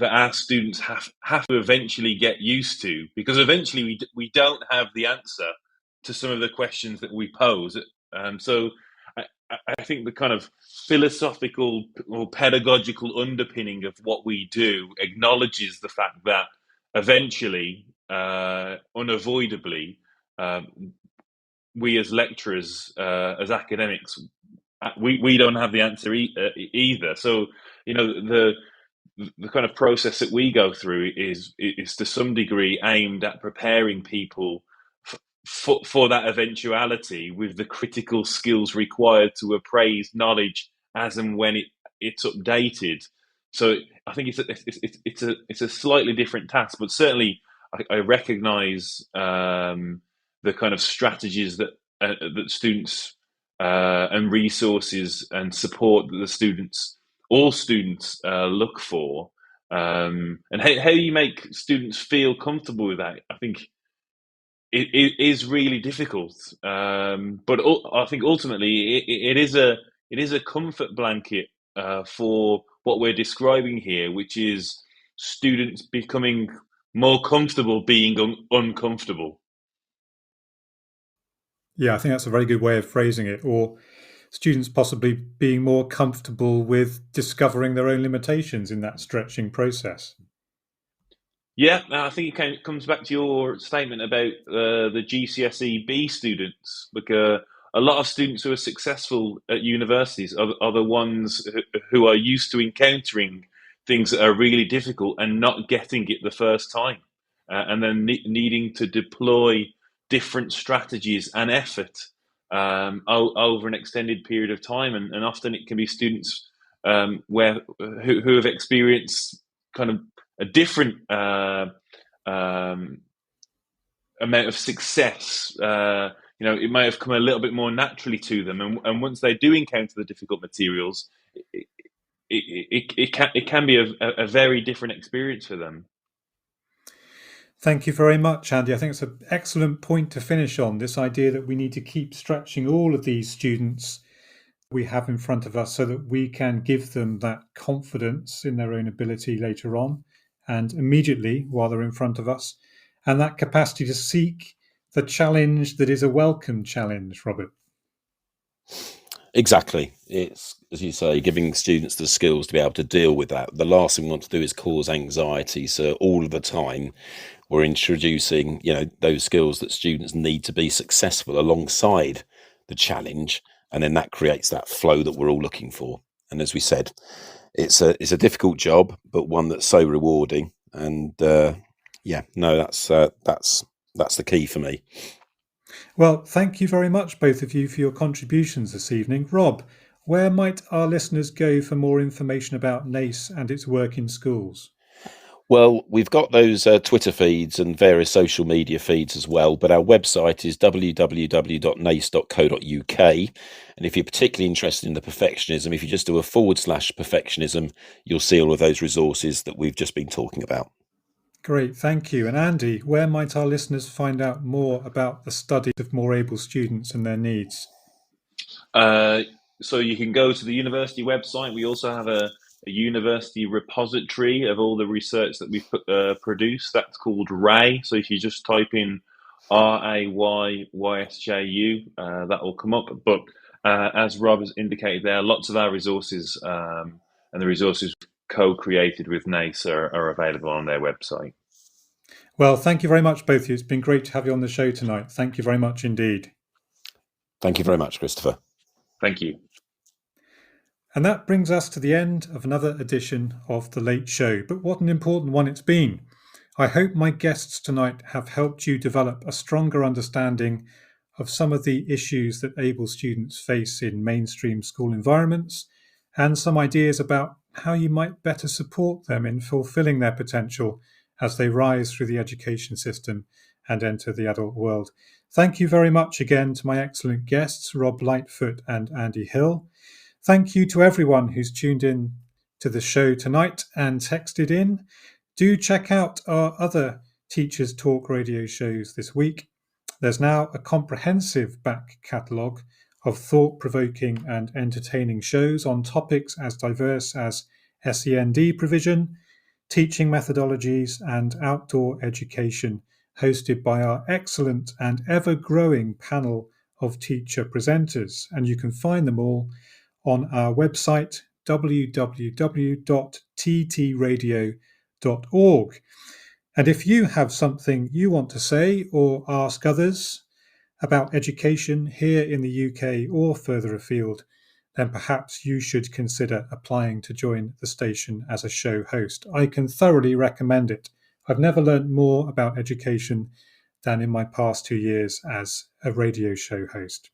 our students have to eventually get used to, because eventually we don't have the answer to some of the questions that we pose. So I think the kind of philosophical or pedagogical underpinning of what we do acknowledges the fact that eventually, unavoidably, we as lecturers, as academics, we don't have the answer either. So, the kind of process that we go through is to some degree aimed at preparing people for that eventuality, with the critical skills required to appraise knowledge as and when it's updated. So I think it's a slightly different task, but certainly I recognise the kind of strategies that students and resources and support that all students look for, and how you make students feel comfortable with that. I think it is really difficult, but I think ultimately it is a comfort blanket for what we're describing here, which is students becoming more comfortable being uncomfortable. Yeah, I think that's a very good way of phrasing it. Or students possibly being more comfortable with discovering their own limitations in that stretching process. Yeah, I think it comes back to your statement about the GCSE B students. Like a lot of students who are successful at universities are the ones who are used to encountering things that are really difficult and not getting it the first time, and then needing to deploy different strategies and effort over an extended period of time. And often it can be students who have experienced kind of a different amount of success. It may have come a little bit more naturally to them, and once they do encounter the difficult materials, it can be a very different experience for them. Thank you very much, Andy. I think it's an excellent point to finish on, this idea that we need to keep stretching all of these students we have in front of us so that we can give them that confidence in their own ability later on and immediately while they're in front of us, and that capacity to seek the challenge that is a welcome challenge, Robert. Exactly. It's, as you say, giving students the skills to be able to deal with that. The last thing we want to do is cause anxiety. So all of the time we're introducing, those skills that students need to be successful alongside the challenge. And then that creates that flow that we're all looking for. And as we said, it's a difficult job, but one that's so rewarding. And that's the key for me. Well, thank you very much, both of you, for your contributions this evening. Rob, where might our listeners go for more information about NACE and its work in schools? Well, we've got those Twitter feeds and various social media feeds as well, but our website is www.nace.co.uk. And if you're particularly interested in the perfectionism, if you just do a /perfectionism, you'll see all of those resources that we've just been talking about. Great, thank you. And Andy, where might our listeners find out more about the study of more able students and their needs? So you can go to the university website. We also have a university repository of all the research that we've produced. That's called RAY. So if you just type in RAYYSJU, that will come up. But as Rob has indicated there, lots of our resources and the resources co-created with NACE are available on their website. Well, thank you very much, both of you. It's been great to have you on the show tonight. Thank you very much indeed. Thank you very much, Christopher. Thank you. And that brings us to the end of another edition of The Late Show. But what an important one it's been. I hope my guests tonight have helped you develop a stronger understanding of some of the issues that able students face in mainstream school environments and some ideas about how you might better support them in fulfilling their potential as they rise through the education system and enter the adult world. Thank you very much again to my excellent guests, Rob Lightfoot and Andy Hill. Thank you to everyone who's tuned in to the show tonight and texted in. Do check out our other Teachers Talk radio shows this week. There's now a comprehensive back catalogue of thought-provoking and entertaining shows on topics as diverse as SEND provision, teaching methodologies, and outdoor education, hosted by our excellent and ever-growing panel of teacher presenters. And you can find them all on our website, www.ttradio.org. And if you have something you want to say or ask others about education here in the UK or further afield, then perhaps you should consider applying to join the station as a show host. I can thoroughly recommend it. I've never learned more about education than in my past 2 years as a radio show host.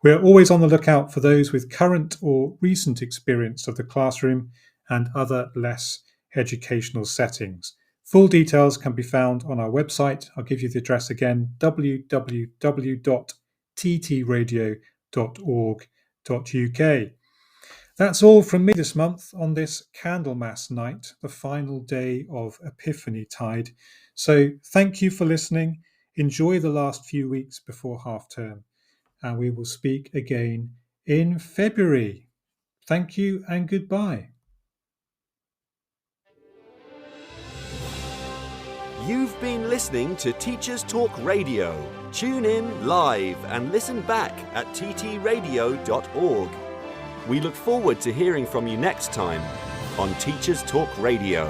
We're always on the lookout for those with current or recent experience of the classroom and other less educational settings. Full details can be found on our website. I'll give you the address again, www.ttradio.org.uk. That's all from me this month on this Candlemas night, the final day of Epiphany Tide. So thank you for listening. Enjoy the last few weeks before half term. And we will speak again in February. Thank you and goodbye. You've been listening to Teachers Talk Radio. Tune in live and listen back at ttradio.org. We look forward to hearing from you next time on Teachers Talk Radio.